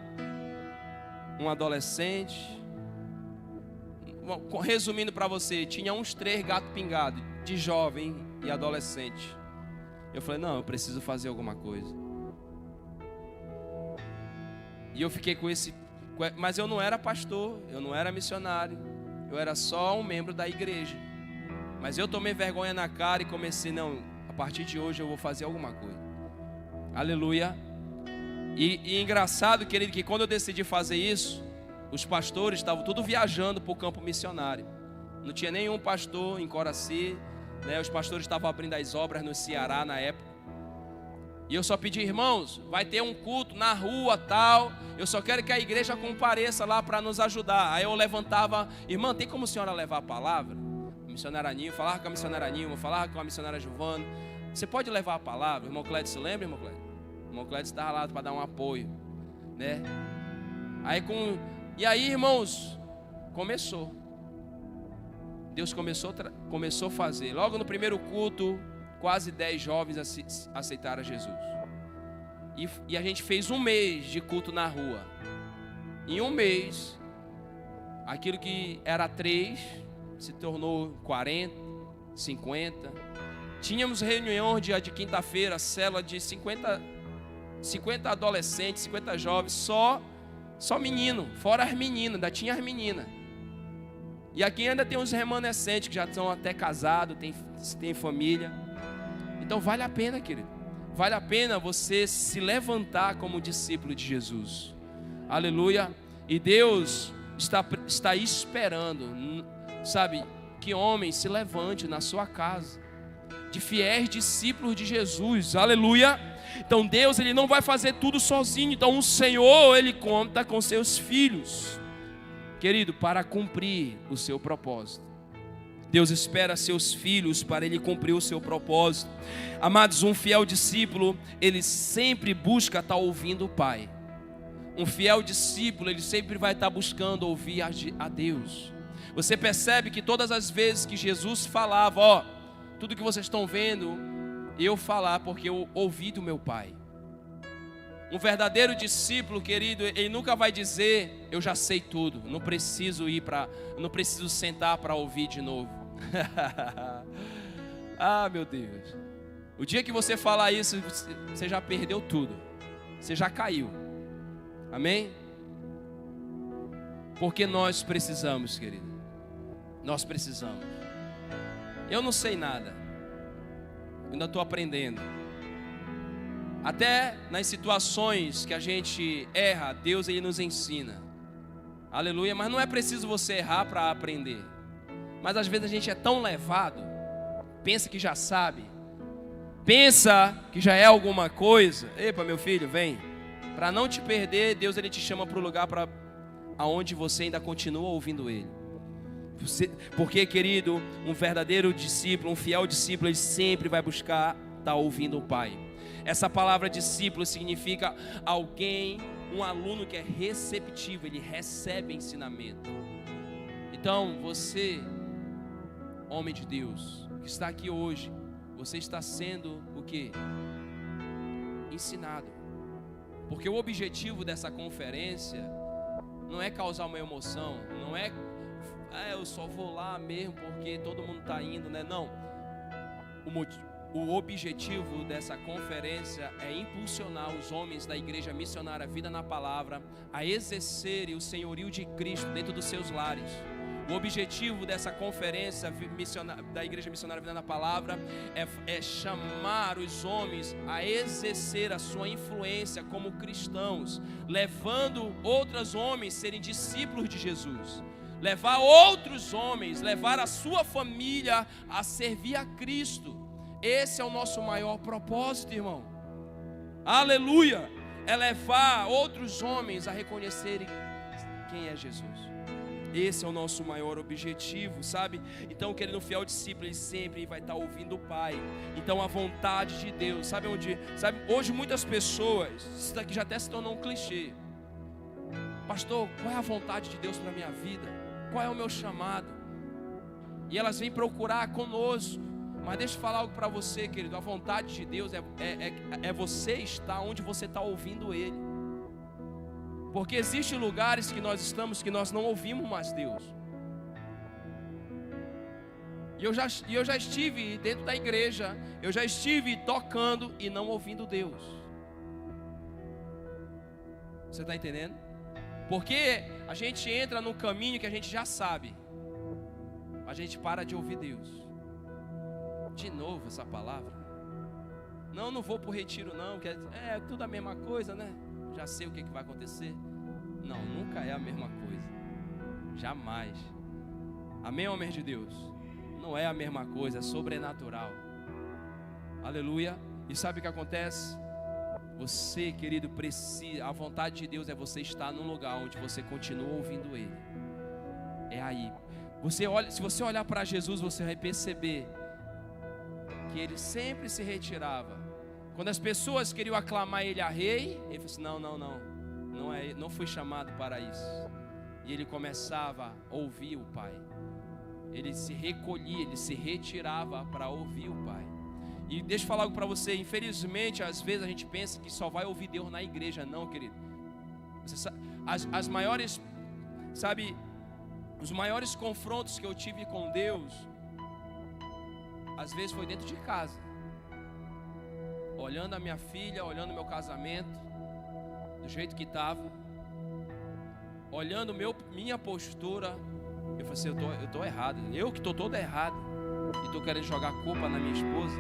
um adolescente. Resumindo para você, tinha uns 3 gatos pingados, de jovem e adolescente. Eu falei, não, eu preciso fazer alguma coisa. E eu fiquei com esse... Mas eu não era pastor, eu não era missionário, eu era só um membro da igreja. Mas eu tomei vergonha na cara e comecei, não, a partir de hoje eu vou fazer alguma coisa. Aleluia. E engraçado, querido, que quando eu decidi fazer isso, os pastores estavam tudo viajando para o campo missionário. Não tinha nenhum pastor em Coraci, né? Os pastores estavam abrindo as obras no Ceará na época. E eu só pedi, irmãos, vai ter um culto na rua tal, eu só quero que a igreja compareça lá para nos ajudar. Aí eu levantava, irmã, tem como a senhora levar a palavra? A missionária Nilma, falava com a missionária Nilma, falava com a missionária Giovana. Você pode levar a palavra? Irmão Clédio, se lembra, irmão Clédio? O irmão Clédio estava lá para dar um apoio, né? E aí, irmãos, começou. Deus começou a fazer. Logo no primeiro culto, quase 10 jovens aceitaram Jesus. E a gente fez um mês de culto na rua. Em um mês, aquilo que era 3 se tornou 40, 50. Tínhamos reunião dia de quinta-feira, célula de 50 adolescentes, 50 jovens, só menino, fora as meninas, ainda tinha as meninas. E aqui ainda tem uns remanescentes que já estão até casados, tem família. Então vale a pena, querido. Vale a pena você se levantar como discípulo de Jesus. Aleluia. E Deus está esperando, sabe, que homem se levante na sua casa, de fiéis discípulos de Jesus. Aleluia. Então Deus, Ele não vai fazer tudo sozinho. Então o Senhor, Ele conta com seus filhos, querido, para cumprir o seu propósito. Deus espera seus filhos para Ele cumprir o seu propósito. Amados, um fiel discípulo, ele sempre busca estar ouvindo o Pai. Um fiel discípulo, ele sempre vai estar buscando ouvir a Deus. Você percebe que todas as vezes que Jesus falava, tudo que vocês estão vendo, eu falar porque eu ouvi do meu Pai. Um verdadeiro discípulo, querido, ele nunca vai dizer: eu já sei tudo, não preciso não preciso sentar para ouvir de novo. Ah, meu Deus. O dia que você falar isso, você já perdeu tudo. Você já caiu. Amém? Porque nós precisamos, querido. Nós precisamos. Eu não sei nada. Eu ainda estou aprendendo. Até nas situações que a gente erra, Deus ele nos ensina. Aleluia. Mas não é preciso você errar para aprender. Mas às vezes a gente é tão levado, pensa que já sabe, pensa que já é alguma coisa. Epa, meu filho, vem. Para não te perder, Deus ele te chama para o lugar aonde você ainda continua ouvindo Ele. Porque, querido, um verdadeiro discípulo, um fiel discípulo, ele sempre vai buscar estar ouvindo o Pai. Essa palavra discípulo significa alguém, um aluno que é receptivo, ele recebe ensinamento. Então, você, homem de Deus, que está aqui hoje, você está sendo o quê? Ensinado. Porque o objetivo dessa conferência não é causar uma emoção, não é eu só vou lá mesmo porque todo mundo está indo, né? Não. O objetivo dessa conferência é impulsionar os homens da Igreja Missionária Vida na Palavra a exercerem o senhorio de Cristo dentro dos seus lares. O objetivo dessa conferência da Igreja Missionária Vida na Palavra é chamar os homens a exercer a sua influência como cristãos, levando outros homens a serem discípulos de Jesus. Levar outros homens, levar a sua família a servir a Cristo. Esse é o nosso maior propósito, irmão. Aleluia! É levar outros homens a reconhecerem quem é Jesus. Esse é o nosso maior objetivo, sabe? Então, querido fiel discípulo, ele sempre vai estar ouvindo o Pai. Então, a vontade de Deus, sabe onde? Sabe, hoje muitas pessoas, isso daqui já até se tornou um clichê. Pastor, qual é a vontade de Deus para a minha vida? Qual é o meu chamado? E elas vêm procurar conosco. Mas deixa eu falar algo para você, querido. A vontade de Deus é você estar onde você está ouvindo Ele. Porque existem lugares que nós estamos que nós não ouvimos mais Deus. E eu já estive dentro da igreja, eu já estive tocando e não ouvindo Deus. Você está entendendo? Porque a gente entra num caminho que a gente já sabe, a gente para de ouvir Deus. De novo essa palavra. Não vou para o retiro não, que é tudo a mesma coisa, né? Já sei o que vai acontecer. Não, nunca é a mesma coisa. Jamais. Amém, homem de Deus? Não é a mesma coisa, é sobrenatural. Aleluia. E sabe o que acontece? Você, querido, precisa. A vontade de Deus é você estar num lugar onde você continua ouvindo Ele. É aí. Se você olhar para Jesus, você vai perceber que Ele sempre se retirava. Quando as pessoas queriam aclamar Ele a rei, Ele falou assim: não fui chamado para isso. E Ele começava a ouvir o Pai. Ele se recolhia, Ele se retirava para ouvir o Pai. E deixa eu falar algo para você. Infelizmente, às vezes a gente pensa que só vai ouvir Deus na igreja. Não, querido. Você sabe, as maiores, sabe, os maiores confrontos que eu tive com Deus, às vezes foi dentro de casa, olhando a minha filha, olhando o meu casamento do jeito que estava, olhando minha postura. Eu falei assim: eu estou errado. Eu que estou todo errado e estou querendo jogar a culpa na minha esposa.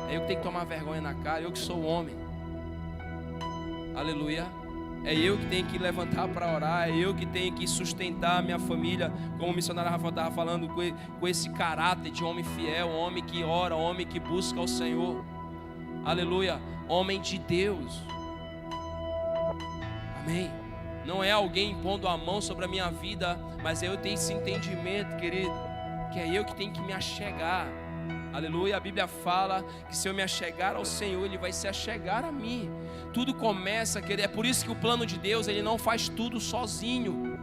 É eu que tenho que tomar vergonha na cara. Eu que sou homem. Aleluia. É eu que tenho que levantar para orar. É eu que tenho que sustentar a minha família. Como o missionário Rafael estava falando, com esse caráter de homem fiel, homem que ora, homem que busca o Senhor. Aleluia. Homem de Deus. Amém. Não é alguém impondo a mão sobre a minha vida, mas eu tenho esse entendimento, querido, que é eu que tenho que me achegar. Aleluia. A Bíblia fala que se eu me achegar ao Senhor, Ele vai se achegar a mim. Tudo começa, querido. É por isso que o plano de Deus, Ele não faz tudo sozinho.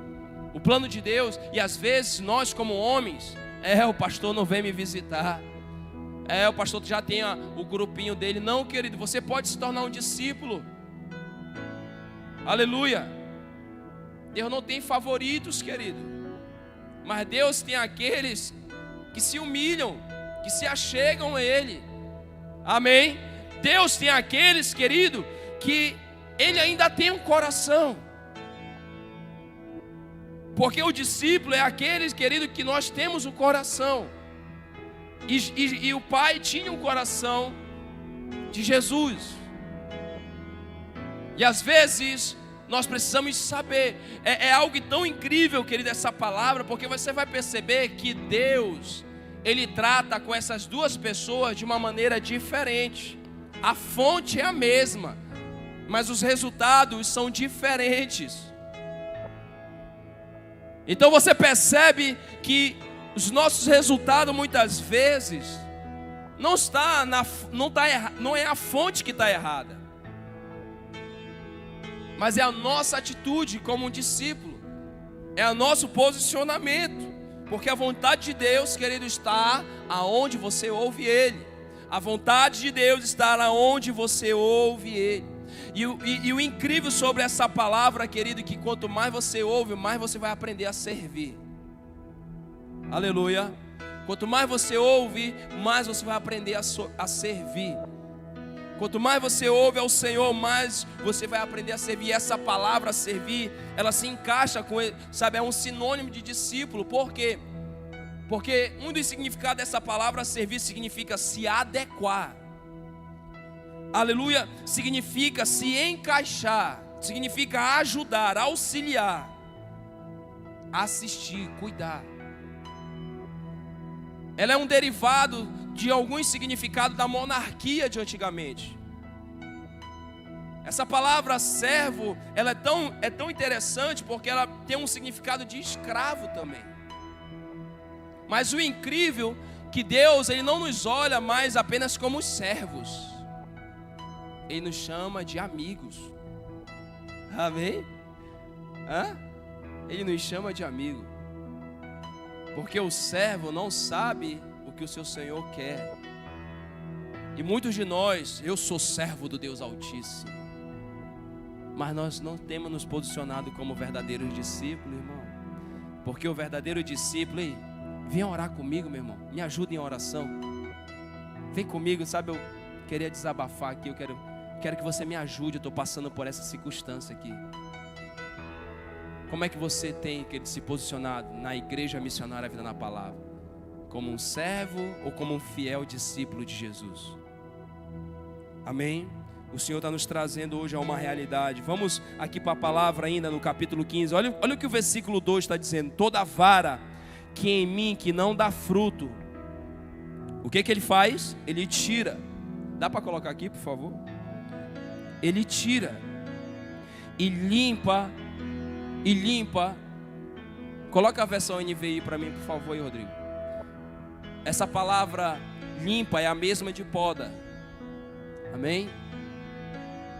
O plano de Deus, e às vezes nós como homens, o pastor não vem me visitar. O pastor já tem o grupinho dele. Não, querido, você pode se tornar um discípulo. Aleluia. Deus não tem favoritos, querido. Mas Deus tem aqueles que se humilham, que se achegam a Ele. Amém? Deus tem aqueles, querido, que Ele ainda tem um coração. Porque o discípulo é aquele, querido, que nós temos um coração. E o Pai tinha um coração de Jesus. E às vezes nós precisamos saber. É algo tão incrível, querido, essa palavra, porque você vai perceber que Deus, Ele trata com essas duas pessoas de uma maneira diferente. A fonte é a mesma, mas os resultados são diferentes. Então você percebe que os nossos resultados muitas vezes não é a fonte que está errada, mas é a nossa atitude como um discípulo, é o nosso posicionamento, porque a vontade de Deus, querido, está aonde você ouve Ele. A vontade de Deus está aonde você ouve Ele. E o incrível sobre essa palavra, querido, é que quanto mais você ouve, mais você vai aprender a servir. Aleluia. Quanto mais você ouve, mais você vai aprender a servir. Quanto mais você ouve ao Senhor, mais você vai aprender a servir. E essa palavra servir, ela se encaixa com ele, sabe, é um sinônimo de discípulo. Por quê? Porque um dos significados dessa palavra servir significa se adequar. Aleluia, significa se encaixar, significa ajudar, auxiliar, assistir, cuidar. Ela é um derivado de alguns significados da monarquia de antigamente. Essa palavra servo, ela é tão interessante porque ela tem um significado de escravo também. Mas o incrível é que Deus, Ele não nos olha mais apenas como servos. Ele nos chama de amigos. Amém? Ele nos chama de amigo. Porque o servo não sabe o que o seu Senhor quer. E muitos de nós, eu sou servo do Deus Altíssimo, mas nós não temos nos posicionado como verdadeiros discípulos, irmão. Porque o verdadeiro discípulo, vem orar comigo, meu irmão. Me ajuda em oração. Vem comigo, sabe, eu queria desabafar aqui, eu quero que você me ajude, eu estou passando por essa circunstância aqui. Como é que você tem se posicionado na igreja missionária Vida na Palavra? Como um servo ou como um fiel discípulo de Jesus? Amém? O Senhor está nos trazendo hoje a uma realidade. Vamos aqui para a palavra ainda no capítulo 15. Olha o que o versículo 2 está dizendo. Toda vara que em mim que não dá fruto, o que ele faz? Ele tira. Dá para colocar aqui, por favor? Ele tira e limpa. Coloca a versão NVI para mim, por favor, aí, Rodrigo. Essa palavra limpa é a mesma de poda. Amém?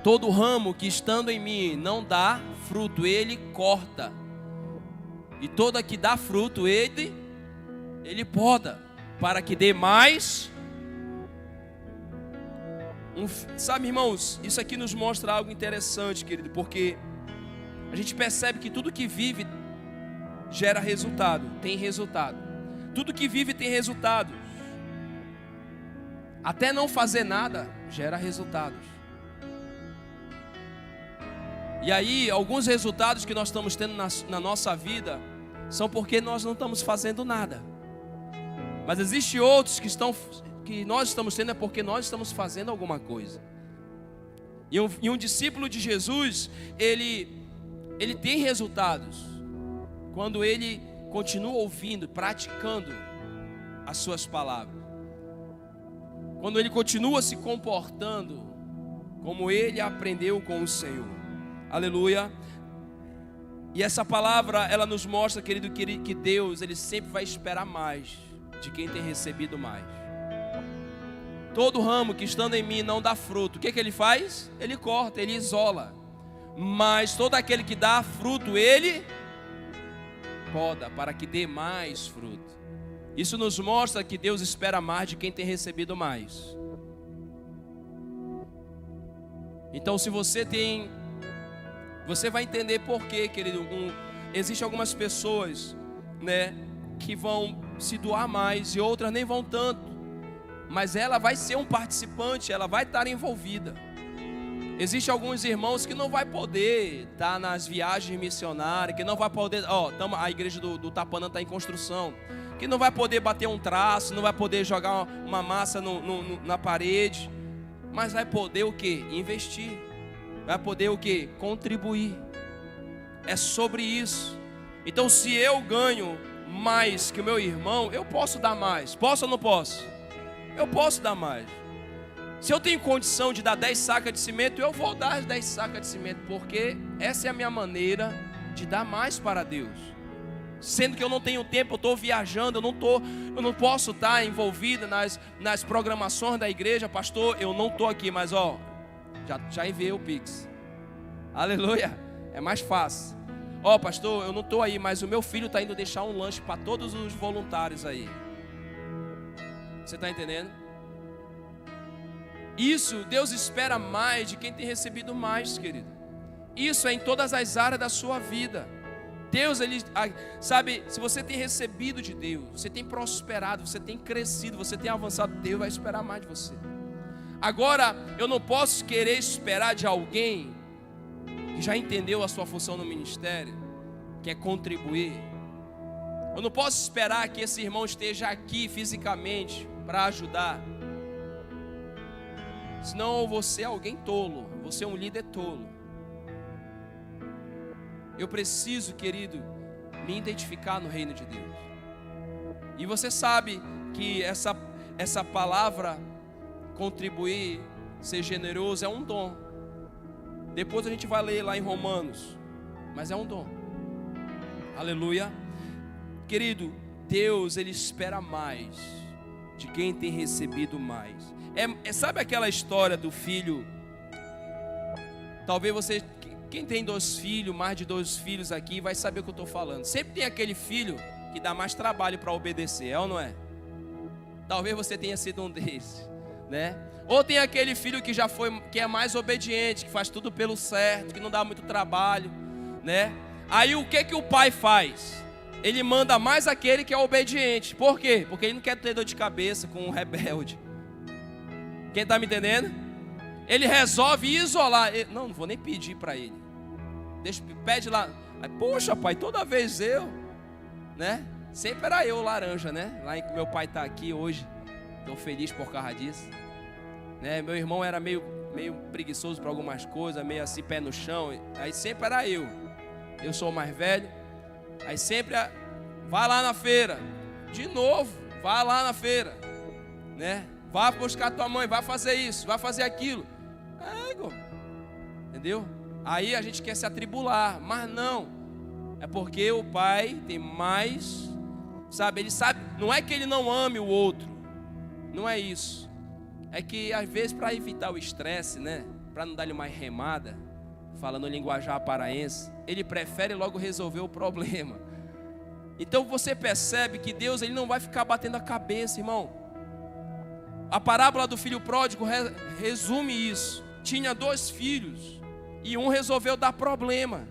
Todo ramo que estando em mim não dá fruto, ele corta. E toda que dá fruto, ele poda, para que dê mais. Sabe, irmãos, isso aqui nos mostra algo interessante, querido, porque a gente percebe que tudo que vive gera resultado, tem resultado. Tudo que vive tem resultados. Até não fazer nada gera resultados. E aí, alguns resultados que nós estamos tendo na nossa vida são porque nós não estamos fazendo nada. Mas existem outros que nós estamos tendo é porque nós estamos fazendo alguma coisa. E um discípulo de Jesus, ele tem resultados quando ele continua ouvindo, praticando as suas palavras. Quando ele continua se comportando como ele aprendeu com o Senhor. Aleluia. E essa palavra, ela nos mostra, querido, que Deus, Ele sempre vai esperar mais de quem tem recebido mais. Todo ramo que estando em mim não dá fruto, o que Ele faz? Ele corta, Ele isola. Mas todo aquele que dá fruto, Ele poda, para que dê mais fruto. Isso nos mostra que Deus espera mais de quem tem recebido mais. Então, se você Você vai entender por quê, querido. Existem algumas pessoas, né, que vão se doar mais e outras nem vão tanto. Mas ela vai ser um participante, ela vai estar envolvida. Existem alguns irmãos que não vai poder estar nas viagens missionárias, que não vai poder, a igreja do Tapanã está em construção, que não vai poder bater um traço, não vai poder jogar uma massa na parede, mas vai poder o quê? Investir. Vai poder o quê? Contribuir. É sobre isso. Então, se eu ganho mais que o meu irmão, eu posso dar mais. Posso ou não posso? Eu posso dar mais. Se eu tenho condição de dar 10 sacas de cimento, eu vou dar as 10 sacas de cimento, porque essa é a minha maneira de dar mais para Deus. Sendo que eu não tenho tempo, eu estou viajando, eu não posso estar envolvido nas programações da igreja. Pastor, eu não estou aqui, mas já enviei o Pix. Aleluia, é mais fácil. Pastor, eu não estou aí, mas o meu filho está indo deixar um lanche para todos os voluntários aí. Você está entendendo? Isso, Deus espera mais de quem tem recebido mais, querido. Isso é em todas as áreas da sua vida. Deus, Ele sabe, se você tem recebido de Deus, você tem prosperado, você tem crescido, você tem avançado, Deus vai esperar mais de você. Agora, eu não posso querer esperar de alguém que já entendeu a sua função no ministério, que é contribuir. Eu não posso esperar que esse irmão esteja aqui fisicamente para ajudar. Senão você é alguém tolo, você é um líder tolo. Eu preciso, querido, me identificar no reino de Deus. E você sabe que essa palavra, contribuir, ser generoso, é um dom. Depois a gente vai ler lá em Romanos, mas é um dom. Aleluia. Querido, Deus, Ele espera mais de quem tem recebido mais. Sabe aquela história do filho? Talvez você, quem tem 2 filhos, mais de 2 filhos aqui, vai saber o que eu estou falando. Sempre tem aquele filho que dá mais trabalho para obedecer, é ou não é? Talvez você tenha sido um desses, né? Ou tem aquele filho que é mais obediente, que faz tudo pelo certo, que não dá muito trabalho, né? Aí o que o pai faz? Ele manda mais aquele que é obediente. Por quê? Porque ele não quer ter dor de cabeça com um rebelde. Quem está me entendendo? Ele resolve isolar. Não vou nem pedir para ele. Pede lá. Aí, poxa, pai, toda vez eu, né? Sempre era eu laranja, né? Lá em que meu pai está aqui hoje. Estou feliz por causa disso. Né? Meu irmão era meio preguiçoso para algumas coisas, meio assim, pé no chão. Aí sempre era eu. Eu sou o mais velho. Aí sempre, vai lá na feira. De novo, vai lá na feira. Né? Vai buscar tua mãe, vai fazer isso, vai fazer aquilo. Entendeu? Aí a gente quer se atribular, mas não. É porque o pai tem mais, sabe? Ele sabe, não é que ele não ame o outro. Não é isso. É que às vezes para evitar o estresse, né? Para não dar-lhe uma remada, falando linguajar paraense, ele prefere logo resolver o problema. Então você percebe que Deus, Ele não vai ficar batendo a cabeça, irmão. A parábola do filho pródigo resume isso. Tinha 2 filhos e um resolveu dar problema,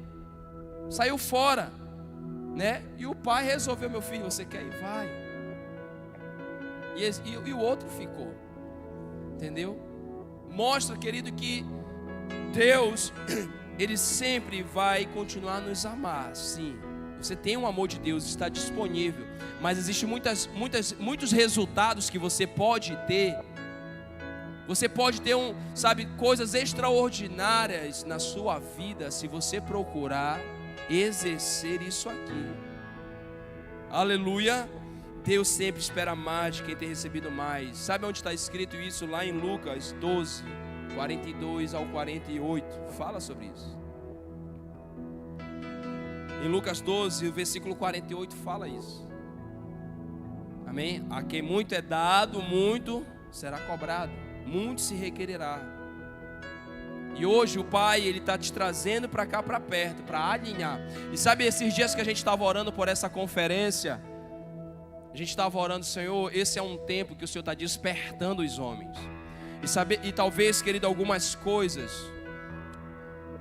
saiu fora, né? E o pai resolveu: meu filho, você quer ir? Vai. E o outro ficou. Entendeu? Mostra, querido, que Deus, Ele sempre vai continuar a nos amar. Sim, você tem um amor de Deus, está disponível. Mas existem muitos resultados que você pode ter. Você pode ter coisas extraordinárias na sua vida, se você procurar exercer isso aqui. Aleluia. Deus sempre espera mais de quem tem recebido mais. Sabe onde está escrito isso? Lá em Lucas 12, 42 ao 48. Fala sobre isso. Em Lucas 12, o versículo 48 fala isso. Amém? A quem muito é dado, muito será cobrado, muito se requererá. E hoje o Pai, Ele está te trazendo para cá, para perto, para alinhar. E sabe, esses dias que a gente estava orando por essa conferência, a gente estava orando: Senhor, esse é um tempo que o Senhor está despertando os homens. E talvez, querido, algumas coisas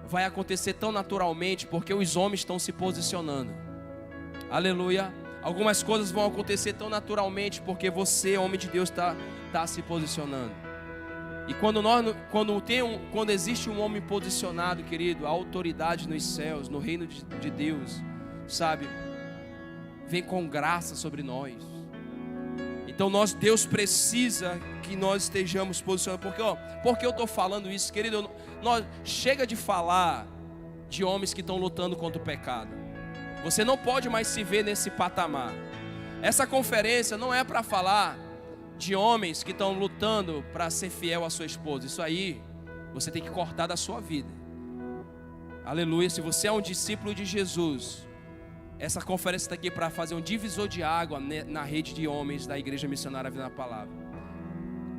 vai acontecer tão naturalmente porque os homens estão se posicionando. Aleluia. Algumas coisas vão acontecer tão naturalmente porque você, homem de Deus, está se posicionando. E quando existe um homem posicionado, querido, a autoridade nos céus, no reino de Deus, sabe, vem com graça sobre nós. Então Deus precisa que nós estejamos posicionados. Porque eu estou falando isso, querido? Chega de falar de homens que estão lutando contra o pecado. Você não pode mais se ver nesse patamar. Essa conferência não é para falar de homens que estão lutando para ser fiel à sua esposa. Isso aí você tem que cortar da sua vida. Aleluia. Se você é um discípulo de Jesus, essa conferência está aqui para fazer um divisor de água na rede de homens da Igreja Missionária Vida na Palavra.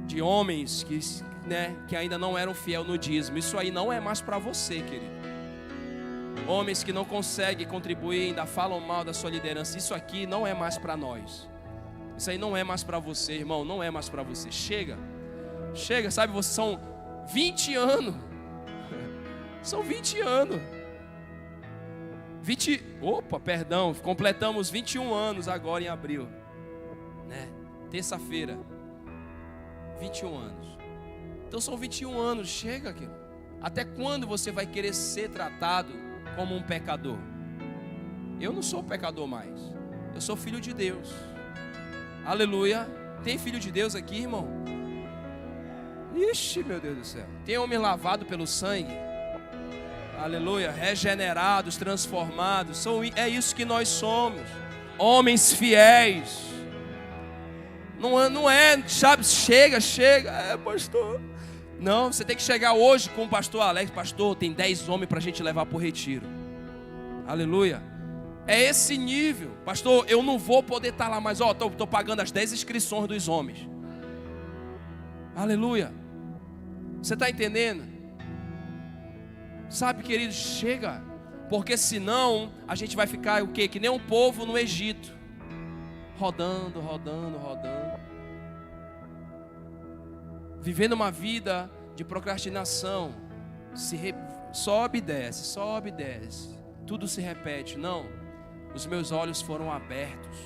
De homens que ainda não eram fiel no dízimo. Isso aí não é mais para você, querido. Homens que não conseguem contribuir, ainda falam mal da sua liderança. Isso aqui não é mais para nós. Isso aí não é mais para você, irmão. Não é mais para você. Chega, sabe? Vocês são 20 anos. São 20 anos. Completamos 21 anos agora em abril, né? Terça-feira. 21 anos. Então são 21 anos. Chega aqui. Até quando você vai querer ser tratado como um pecador? Eu não sou pecador mais. Eu sou filho de Deus. Aleluia. Tem filho de Deus aqui, irmão? Ixi, meu Deus do céu. Tem homem lavado pelo sangue? Aleluia. Regenerados, transformados. É isso que nós somos. Homens fiéis. Não é, sabe? Chega. Pastor. Não, você tem que chegar hoje com o pastor Alex. Pastor, tem 10 homens para a gente levar para o retiro. Aleluia. É esse nível. Pastor, eu não vou poder estar lá, mas estou pagando as 10 inscrições dos homens. Aleluia. Você está entendendo? Sabe, querido, chega. Porque senão a gente vai ficar o quê? Que nem um povo no Egito. Rodando. Vivendo uma vida de procrastinação. Sobe e desce. Tudo se repete. Não. Os meus olhos foram abertos.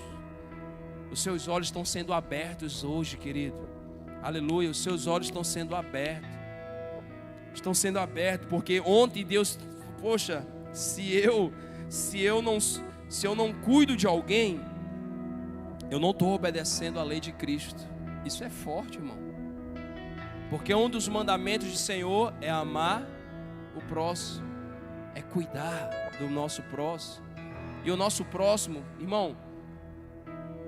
Os seus olhos estão sendo abertos hoje, querido. Aleluia. Os seus olhos estão sendo abertos. Estão sendo abertos porque ontem Deus, poxa, se eu não cuido de alguém, eu não estou obedecendo a lei de Cristo. Isso é forte, irmão. Porque um dos mandamentos do Senhor é amar o próximo, é cuidar do nosso próximo. E o nosso próximo, irmão,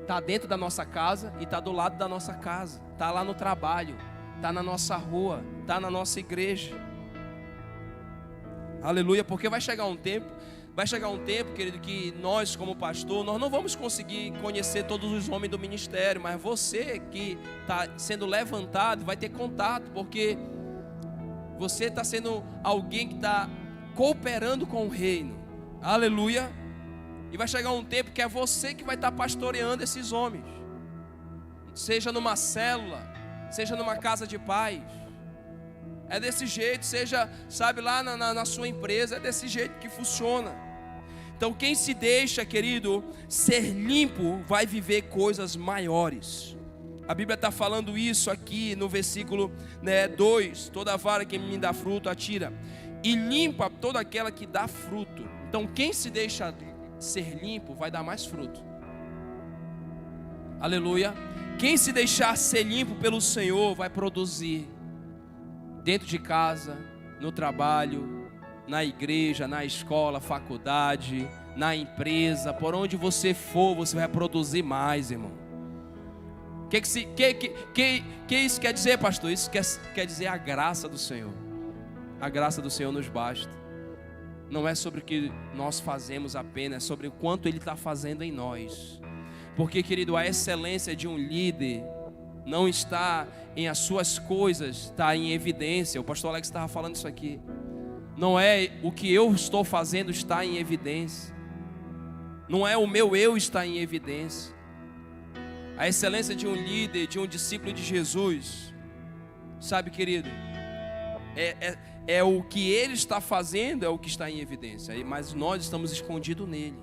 está dentro da nossa casa e está do lado da nossa casa, está lá no trabalho, está na nossa rua, está na nossa igreja. Aleluia, porque vai chegar um tempo, querido, que nós como pastor, nós não vamos conseguir conhecer todos os homens do ministério, mas você que está sendo levantado vai ter contato, porque você está sendo alguém que está cooperando com o reino. Aleluia. E vai chegar um tempo que é você que vai estar pastoreando esses homens, seja numa célula, seja numa casa de paz. É desse jeito, seja, sabe, lá na sua empresa, é desse jeito que funciona. Então quem se deixa, querido, ser limpo, vai viver coisas maiores. A Bíblia está falando isso aqui no versículo 2, toda vara que me dá fruto atira, e limpa toda aquela que dá fruto. Então quem se deixa ser limpo, vai dar mais fruto. Aleluia. Quem se deixar ser limpo pelo Senhor, vai produzir. Dentro de casa, no trabalho, na igreja, na escola, faculdade, na empresa, por onde você for, você vai produzir mais, irmão. Que isso quer dizer, pastor? Isso quer dizer a graça do Senhor. A graça do Senhor nos basta. Não é sobre o que nós fazemos apenas, é sobre o quanto Ele está fazendo em nós. Porque, querido, a excelência de um líder não está em as suas coisas, está em evidência. O pastor Alex estava falando isso aqui. Não é o que eu estou fazendo está em evidência. Não é o meu eu está em evidência. A excelência de um líder, de um discípulo de Jesus, sabe, querido, é o que Ele está fazendo, é o que está em evidência, mas nós estamos escondidos nele.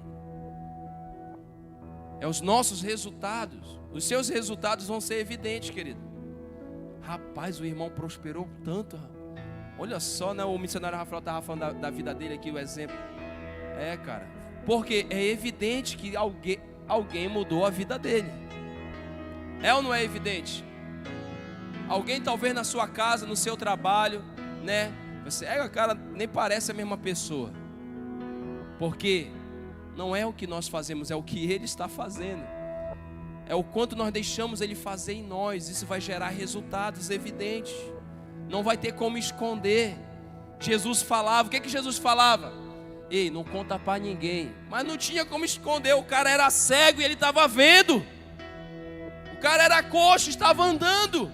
É os nossos resultados. Os seus resultados vão ser evidentes, querido. Rapaz, o irmão prosperou tanto. Olha só, né? O missionário Rafael estava falando da vida dele aqui, o exemplo. Cara, porque é evidente que alguém mudou a vida dele. É ou não é evidente? Alguém talvez na sua casa, no seu trabalho, né? Você, cara, nem parece a mesma pessoa. Porque não é o que nós fazemos, é o que Ele está fazendo. É o quanto nós deixamos Ele fazer em nós. Isso vai gerar resultados evidentes. Não vai ter como esconder. Jesus falava, o que Jesus falava? Ei, não conta para ninguém. Mas não tinha como esconder, o cara era cego e ele estava vendo. O cara era coxo, estava andando.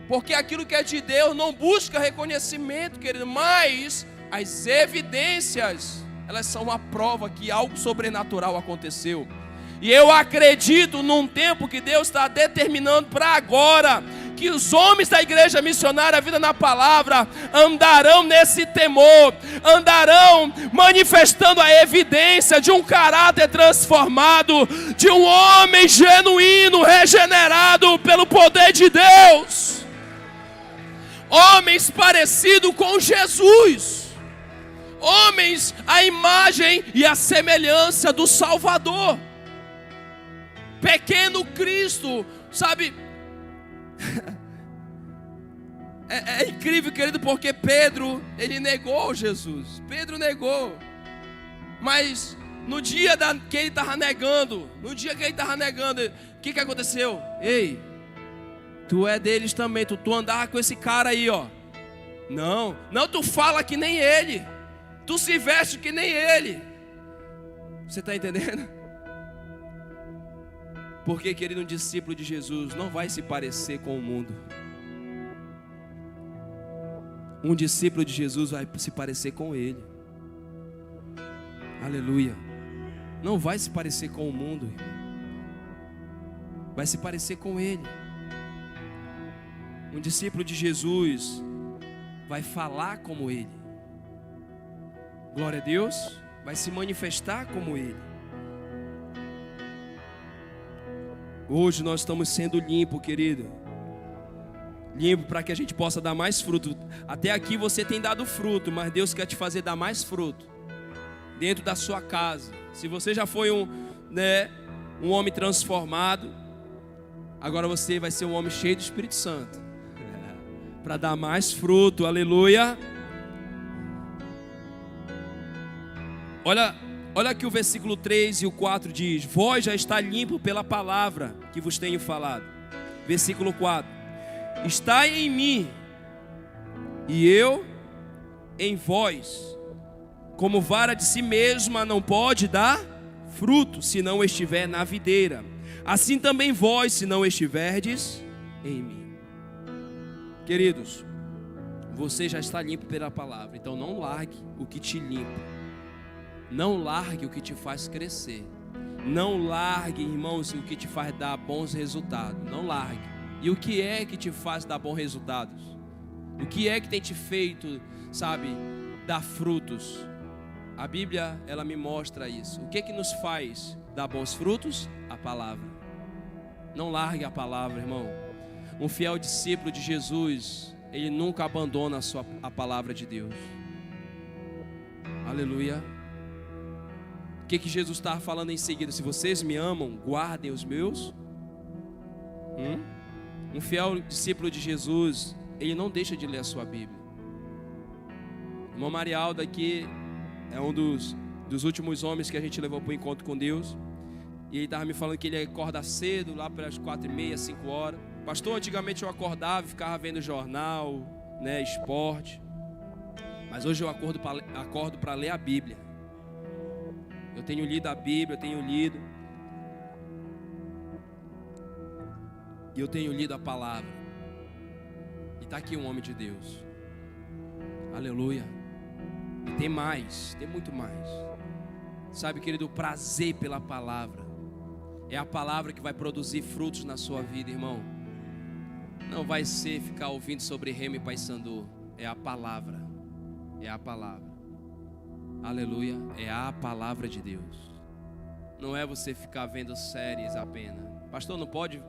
Porque aquilo que é de Deus não busca reconhecimento, querido. Mas as evidências, elas são uma prova que algo sobrenatural aconteceu. E eu acredito num tempo que Deus está determinando para agora, que os homens da igreja missionária Vida na Palavra andarão nesse temor, andarão manifestando a evidência de um caráter transformado, de um homem genuíno, regenerado pelo poder de Deus. Homens parecidos com Jesus, homens à imagem e à semelhança do Salvador. Pequeno Cristo, sabe? É incrível, querido, porque Pedro, ele negou Jesus. Pedro negou. Mas no dia que ele estava negando, o que aconteceu? Ei, tu é deles também, tu andava com esse cara aí, ó. Não, tu fala que nem ele. Tu se veste que nem ele. Você está entendendo? Porque, querido, um discípulo de Jesus não vai se parecer com o mundo. Um discípulo de Jesus vai se parecer com Ele. Aleluia. Não vai se parecer com o mundo. Vai se parecer com Ele. Um discípulo de Jesus vai falar como Ele. Glória a Deus. Vai se manifestar como Ele. Hoje nós estamos sendo limpos, querido. Limpo para que a gente possa dar mais fruto. Até aqui você tem dado fruto, mas Deus quer te fazer dar mais fruto dentro da sua casa. Se você já foi um homem transformado, agora você vai ser um homem cheio do Espírito Santo para dar mais fruto. Aleluia. Olha que o versículo 3 e o 4 diz: vós já está limpo pela palavra que vos tenho falado. Versículo 4: está em mim e eu em vós. Como vara de si mesma não pode dar fruto se não estiver na videira, assim também vós, se não estiverdes em mim. Queridos, você já está limpo pela palavra. Então não largue o que te limpa. Não largue o que te faz crescer. Não largue, irmãos, o que te faz dar bons resultados. Não largue. E o que é que te faz dar bons resultados? O que é que tem te feito, sabe, dar frutos? A Bíblia, ela me mostra isso. O que é que nos faz dar bons frutos? A palavra. Não largue a palavra, irmão. Um fiel discípulo de Jesus, ele nunca abandona a palavra de Deus. Aleluia. O que Jesus está falando em seguida? Se vocês me amam, guardem os meus. Um fiel discípulo de Jesus, ele não deixa de ler a sua Bíblia. O irmão Marialdo aqui é um dos últimos homens que a gente levou para o encontro com Deus. E ele estava me falando que ele acorda cedo, lá pelas 4h30, 5 horas. Pastor, antigamente eu acordava e ficava vendo jornal, esporte. Mas hoje eu acordo para ler a Bíblia. Eu tenho lido a Bíblia, e eu tenho lido a palavra. E está aqui um homem de Deus. Aleluia. E tem mais, tem muito mais. Sabe, querido, o prazer pela palavra é a palavra que vai produzir frutos na sua vida, irmão. Não vai ser ficar ouvindo sobre Remo e Paysandu. é a palavra. É a palavra. Aleluia. É a palavra de Deus. Não é você ficar vendo séries apenas. Pastor, não pode?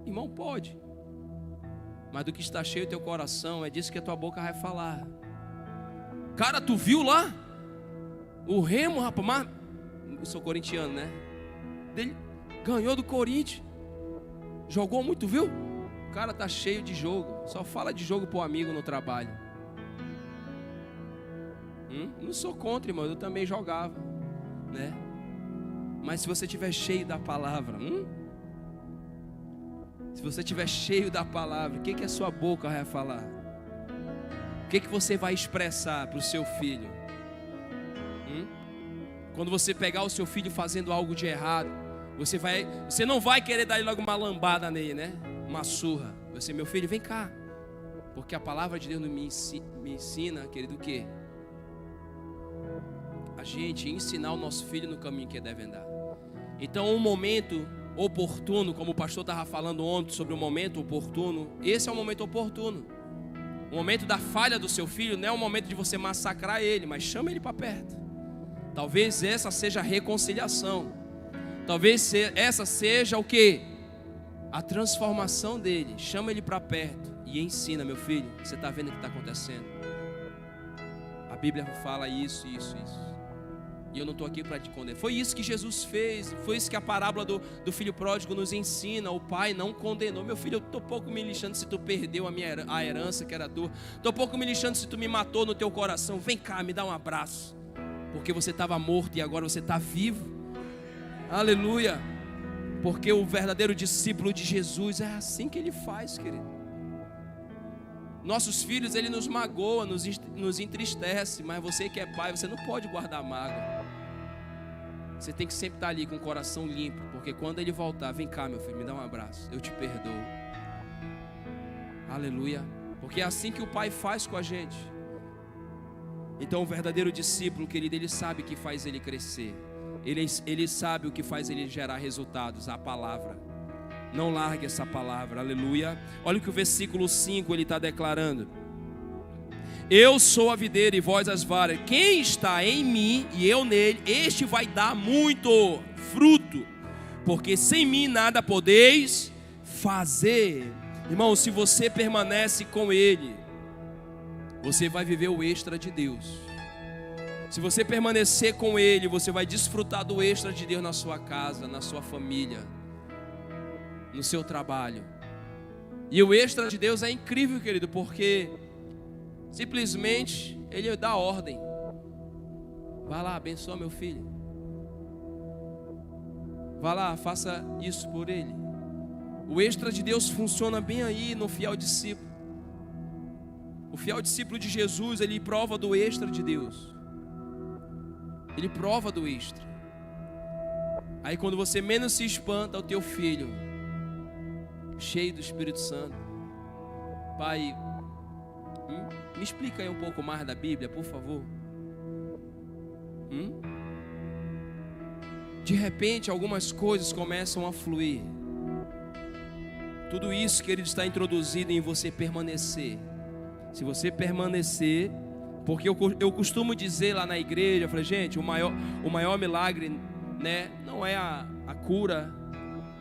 Irmão, pode. Mas do que está cheio o teu coração, é disso que a tua boca vai falar. Cara, tu viu lá? O Remo, rapaz, mas eu sou corintiano, né? Ele ganhou do Corinthians. Jogou muito, viu? O cara tá cheio de jogo. Só fala de jogo pro amigo no trabalho. Não sou contra, irmão. Eu também jogava, né? Mas se você estiver cheio da palavra, se você estiver cheio da palavra, o que a sua boca vai falar? O que você vai expressar para o seu filho? Quando você pegar o seu filho fazendo algo de errado, você não vai querer dar logo uma lambada nele, né? Uma surra. Você, meu filho, vem cá. Porque a palavra de Deus me ensina, querido, o quê? A gente ensinar o nosso filho no caminho que deve andar. Então, um momento oportuno, como o pastor estava falando ontem sobre o momento oportuno, esse é o momento oportuno. O momento da falha do seu filho não é o momento de você massacrar ele, mas chama ele para perto. Talvez essa seja a reconciliação. Talvez essa seja o quê? A transformação dele. Chama ele para perto e ensina, meu filho, você está vendo o que está acontecendo? A Bíblia fala isso. E eu não estou aqui para te condenar. Foi isso que Jesus fez. Foi isso que a parábola do filho pródigo nos ensina. O pai não condenou. Meu filho, eu estou pouco me lixando se tu perdeu a herança que era tua. Estou pouco me lixando se tu me matou no teu coração. Vem cá, me dá um abraço. Porque você estava morto e agora você está vivo. Aleluia. Porque o verdadeiro discípulo de Jesus é assim que ele faz, querido. Nossos filhos, ele nos magoa, nos entristece. Mas você que é pai, você não pode guardar mágoa. Você tem que sempre estar ali com o coração limpo. Porque quando ele voltar, vem cá, meu filho, me dá um abraço, eu te perdoo. Aleluia. Porque é assim que o pai faz com a gente. Então o verdadeiro discípulo, querido, ele sabe o que faz ele crescer. Ele sabe o que faz ele gerar resultados, a palavra. Não largue essa palavra, aleluia. Olha o que o versículo 5 ele está declarando. Eu sou a videira e vós as varas. Quem está em mim e eu nele, este vai dar muito fruto. Porque sem mim nada podeis fazer. Irmão, se você permanece com ele, você vai viver o extra de Deus. Se você permanecer com ele, você vai desfrutar do extra de Deus na sua casa, na sua família, no seu trabalho. E o extra de Deus é incrível, querido, porque simplesmente ele dá ordem. Vai lá, abençoa meu filho. Vai lá, faça isso por ele. O extra de Deus funciona bem aí no fiel discípulo. O fiel discípulo de Jesus, ele prova do extra de Deus. Ele prova do extra. Aí quando você menos se espanta, o teu filho, cheio do Espírito Santo, pai, me explica aí um pouco mais da Bíblia, por favor. De repente algumas coisas começam a fluir. Tudo isso, querido, está introduzido em você permanecer. Se você permanecer, porque eu costumo dizer lá na igreja, eu falei, gente, o maior milagre, né, não é a cura.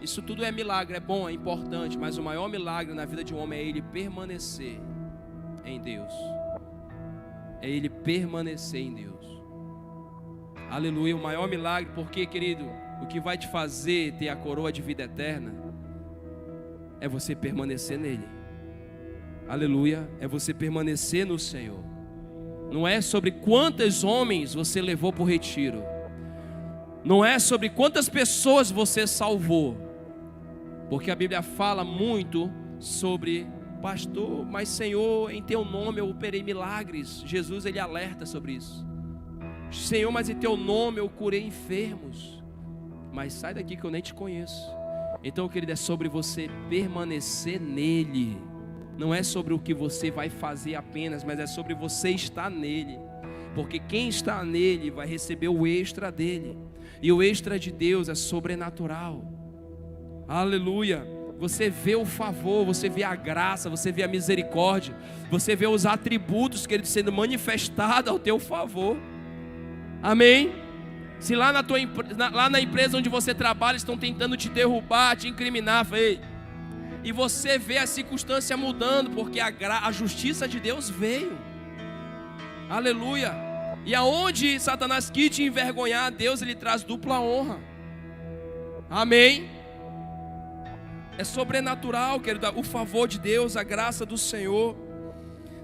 Isso tudo é milagre, é bom, é importante, mas o maior milagre na vida de um homem é ele permanecer em Deus. É ele permanecer em Deus. Aleluia, o maior milagre, porque, querido, o que vai te fazer ter a coroa de vida eterna é você permanecer nele. Aleluia, é você permanecer no Senhor. Não é sobre quantos homens você levou para o retiro. Não é sobre quantas pessoas você salvou. Porque a Bíblia fala muito sobre pastor, mas Senhor, em teu nome eu operei milagres. Jesus, ele alerta sobre isso. Senhor, mas em teu nome eu curei enfermos. Mas sai daqui que eu nem te conheço. Então, querido, é sobre você permanecer nele. Não é sobre o que você vai fazer apenas, mas é sobre você estar nele. Porque quem está nele vai receber o extra dele. E o extra de Deus é sobrenatural. Aleluia. você vê o favor, você vê a graça, você vê a misericórdia, você vê os atributos, querido, sendo manifestados ao teu favor. Amém? Se lá na empresa onde você trabalha estão tentando te derrubar, te incriminar, e você vê a circunstância mudando, porque a justiça de Deus veio. Aleluia. E aonde Satanás quis te envergonhar, Deus ele traz dupla honra. Amém? É sobrenatural, querido, o favor de Deus, a graça do Senhor.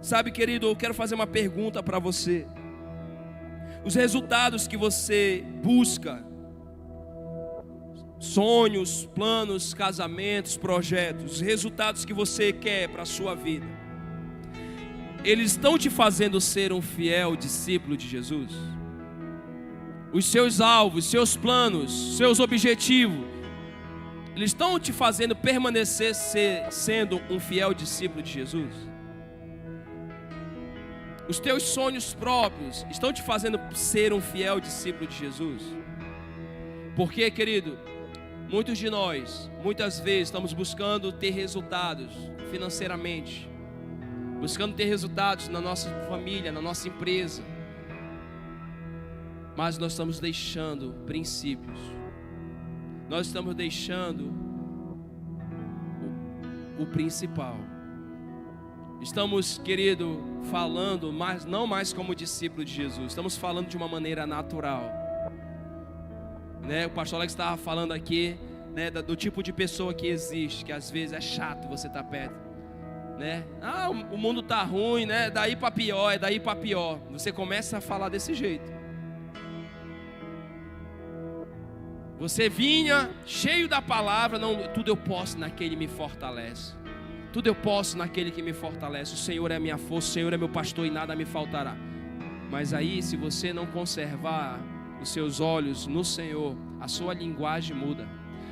Sabe, querido, eu quero fazer uma pergunta para você. Os resultados que você busca, sonhos, planos, casamentos, projetos, os resultados que você quer para a sua vida, eles estão te fazendo ser um fiel discípulo de Jesus? Os seus alvos, seus planos, seus objetivos, eles estão te fazendo permanecer sendo um fiel discípulo de Jesus? Os teus sonhos próprios estão te fazendo ser um fiel discípulo de Jesus? Porque, querido, muitos de nós, muitas vezes, estamos buscando ter resultados financeiramente, buscando ter resultados na nossa família, na nossa empresa, mas nós estamos deixando princípios, nós estamos deixando o principal. Estamos, querido, falando, mas não mais como discípulo de Jesus. Estamos falando de uma maneira natural, né? O pastor Alex estava falando aqui, né, do tipo de pessoa que existe, que às vezes é chato você estar perto, né? Ah, o mundo tá ruim, né? Daí para pior, é daí para pior. Você começa a falar desse jeito. Você vinha cheio da palavra, não, tudo eu posso naquele que me fortalece. Tudo eu posso naquele que me fortalece. O Senhor é a minha força, o Senhor é meu pastor e nada me faltará. Mas aí, se você não conservar os seus olhos no Senhor, a sua linguagem muda.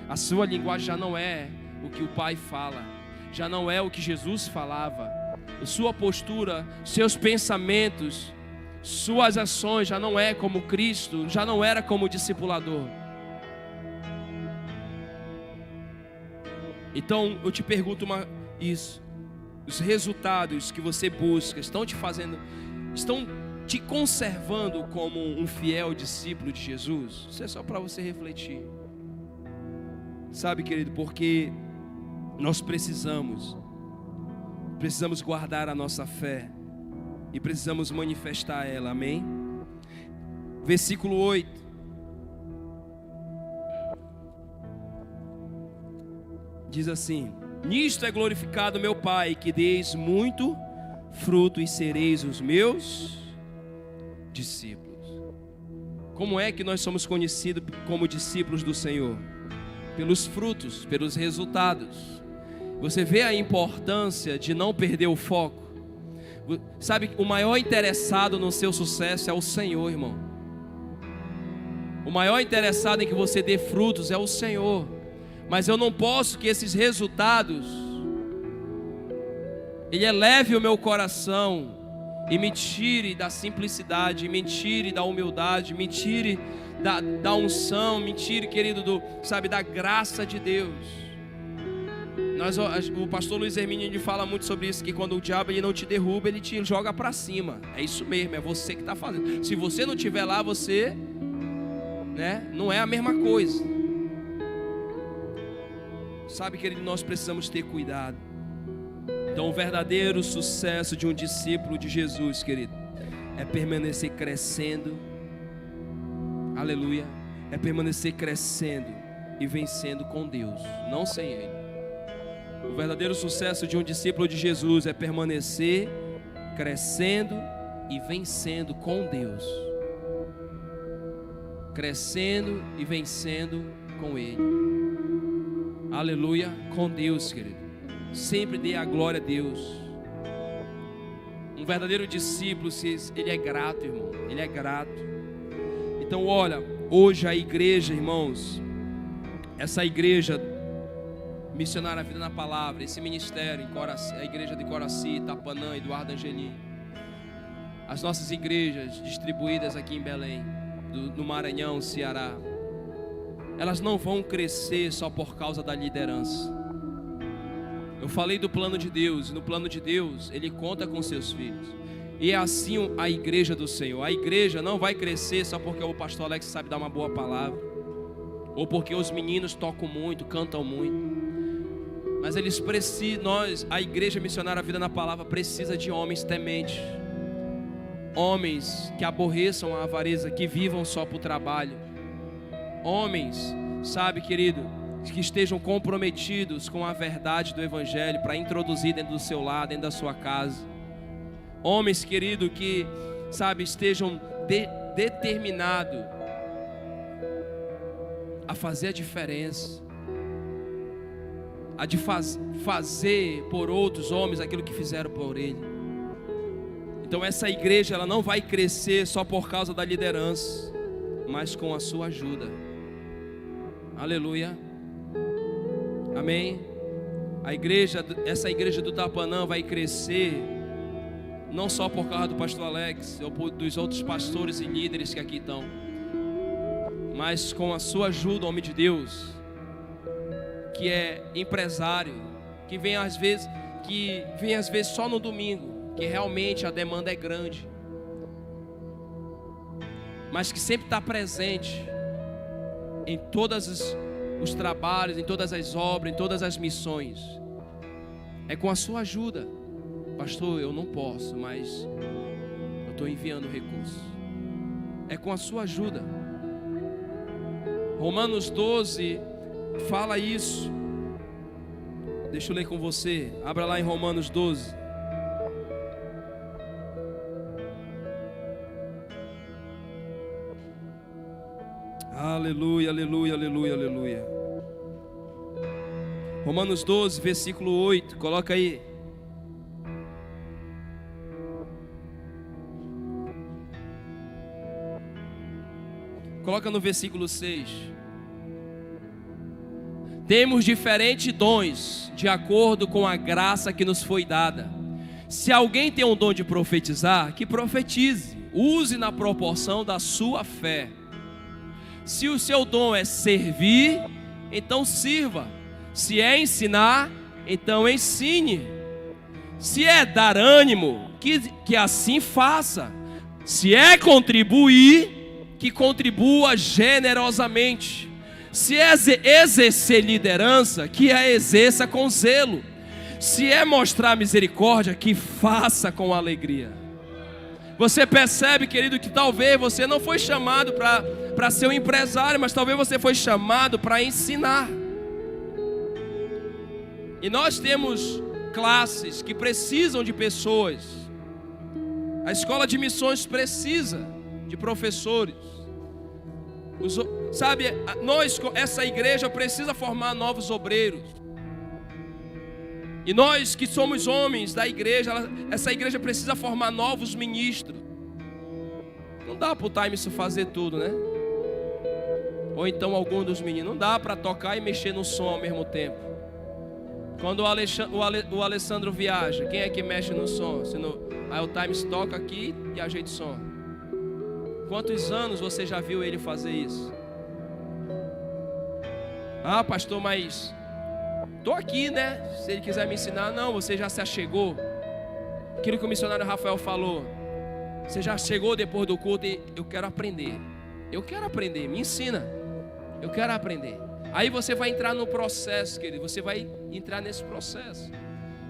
A sua linguagem já não é o que o Pai fala, já não é o que Jesus falava. A sua postura, seus pensamentos, suas ações já não é como Cristo, já não era como discipulador. Então eu te pergunto isso: os resultados que você busca estão te te conservando como um fiel discípulo de Jesus? Isso é só para você refletir. Sabe, querido, porque nós precisamos guardar a nossa fé e precisamos manifestar ela, amém? Versículo 8. Diz assim: nisto é glorificado meu Pai, que deis muito fruto e sereis os meus discípulos. Como é que nós somos conhecidos como discípulos do Senhor? Pelos frutos, pelos resultados. Você vê a importância de não perder o foco. Sabe, o maior interessado no seu sucesso é o Senhor, irmão. O maior interessado em que você dê frutos é o Senhor. Mas eu não posso que esses resultados ele eleve o meu coração e me tire da simplicidade, me tire da humildade, me tire da unção, me tire, querido, da graça de Deus. O pastor Luiz Hermínio, ele fala muito sobre isso, que quando o diabo ele não te derruba, ele te joga para cima. É isso mesmo, é você que está fazendo. Se você não estiver lá, você, né, não é a mesma coisa. Sabe, querido, nós precisamos ter cuidado. Então, o verdadeiro sucesso de um discípulo de Jesus, querido, é permanecer crescendo. Aleluia. É permanecer crescendo e vencendo com Deus, não sem Ele. O verdadeiro sucesso de um discípulo de Jesus é permanecer crescendo e vencendo com Deus. Crescendo e vencendo com Ele. Aleluia, com Deus, querido. Sempre dê a glória a Deus. Um verdadeiro discípulo, ele é grato, irmão. Ele é grato. Então, olha, hoje a igreja, irmãos, essa igreja Missionária a Vida na Palavra, esse ministério em Coraci, a igreja de Coraci, Itapanã, Eduardo Angelim, as nossas igrejas distribuídas aqui em Belém, no Maranhão, Ceará, elas não vão crescer só por causa da liderança. Eu falei do plano de Deus, e no plano de Deus, Ele conta com seus filhos. E é assim a igreja do Senhor. A igreja não vai crescer só porque o pastor Alex sabe dar uma boa palavra, ou porque os meninos tocam muito, cantam muito. Mas eles precisam, a igreja missionária A Vida na Palavra, precisa de homens tementes. Homens que aborreçam a avareza, que vivam só para o trabalho. Homens, sabe, querido, que estejam comprometidos com a verdade do Evangelho para introduzir dentro do seu lar, dentro da sua casa. Homens, querido, que, sabe, estejam determinados a fazer a diferença, a de fazer por outros homens aquilo que fizeram por ele. Então essa igreja, ela não vai crescer só por causa da liderança, mas com a sua ajuda. Aleluia. Amém. Essa igreja do Tapanã vai crescer não só por causa do pastor Alex ou dos outros pastores e líderes que aqui estão, mas com a sua ajuda, homem de Deus, que é empresário, que vem às vezes só no domingo, que realmente a demanda é grande, mas que sempre está presente em todos os trabalhos, em todas as obras, em todas as missões. É com a sua ajuda. Pastor, eu não posso, mas eu estou enviando recursos. É com a sua ajuda. Romanos 12 fala isso. Deixa eu ler com você. Abra lá em Romanos 12. Aleluia, aleluia, aleluia, aleluia. Romanos 12, versículo 8. Coloca aí. Coloca no versículo 6. Temos diferentes dons, de acordo com a graça que nos foi dada. Se alguém tem um dom de profetizar, que profetize. Use na proporção da sua fé. Se o seu dom é servir, então sirva. Se é ensinar, então ensine. Se é dar ânimo, que assim faça. Se é contribuir, que contribua generosamente. Se é exercer liderança, que a exerça com zelo. Se é mostrar misericórdia, que faça com alegria. Você percebe, querido, que talvez você não foi chamado para ser um empresário, mas talvez você foi chamado para ensinar. E nós temos classes que precisam de pessoas. A escola de missões precisa de professores. Sabe, essa igreja precisa formar novos obreiros. E nós que somos homens da igreja, essa igreja precisa formar novos ministros. Não dá para o Times fazer tudo, né? Ou então algum dos meninos. Não dá para tocar e mexer no som ao mesmo tempo. Quando o Alessandro viaja, quem é que mexe no som? Aí o Times toca aqui e ajeita o som. Quantos anos você já viu ele fazer isso? Ah, pastor, mas estou aqui, né? Se ele quiser me ensinar, não, você já se achegou. Aquilo que o missionário Rafael falou. Você já chegou depois do culto e eu quero aprender. Eu quero aprender, me ensina. Eu quero aprender. Aí você vai entrar no processo, querido. Você vai entrar nesse processo.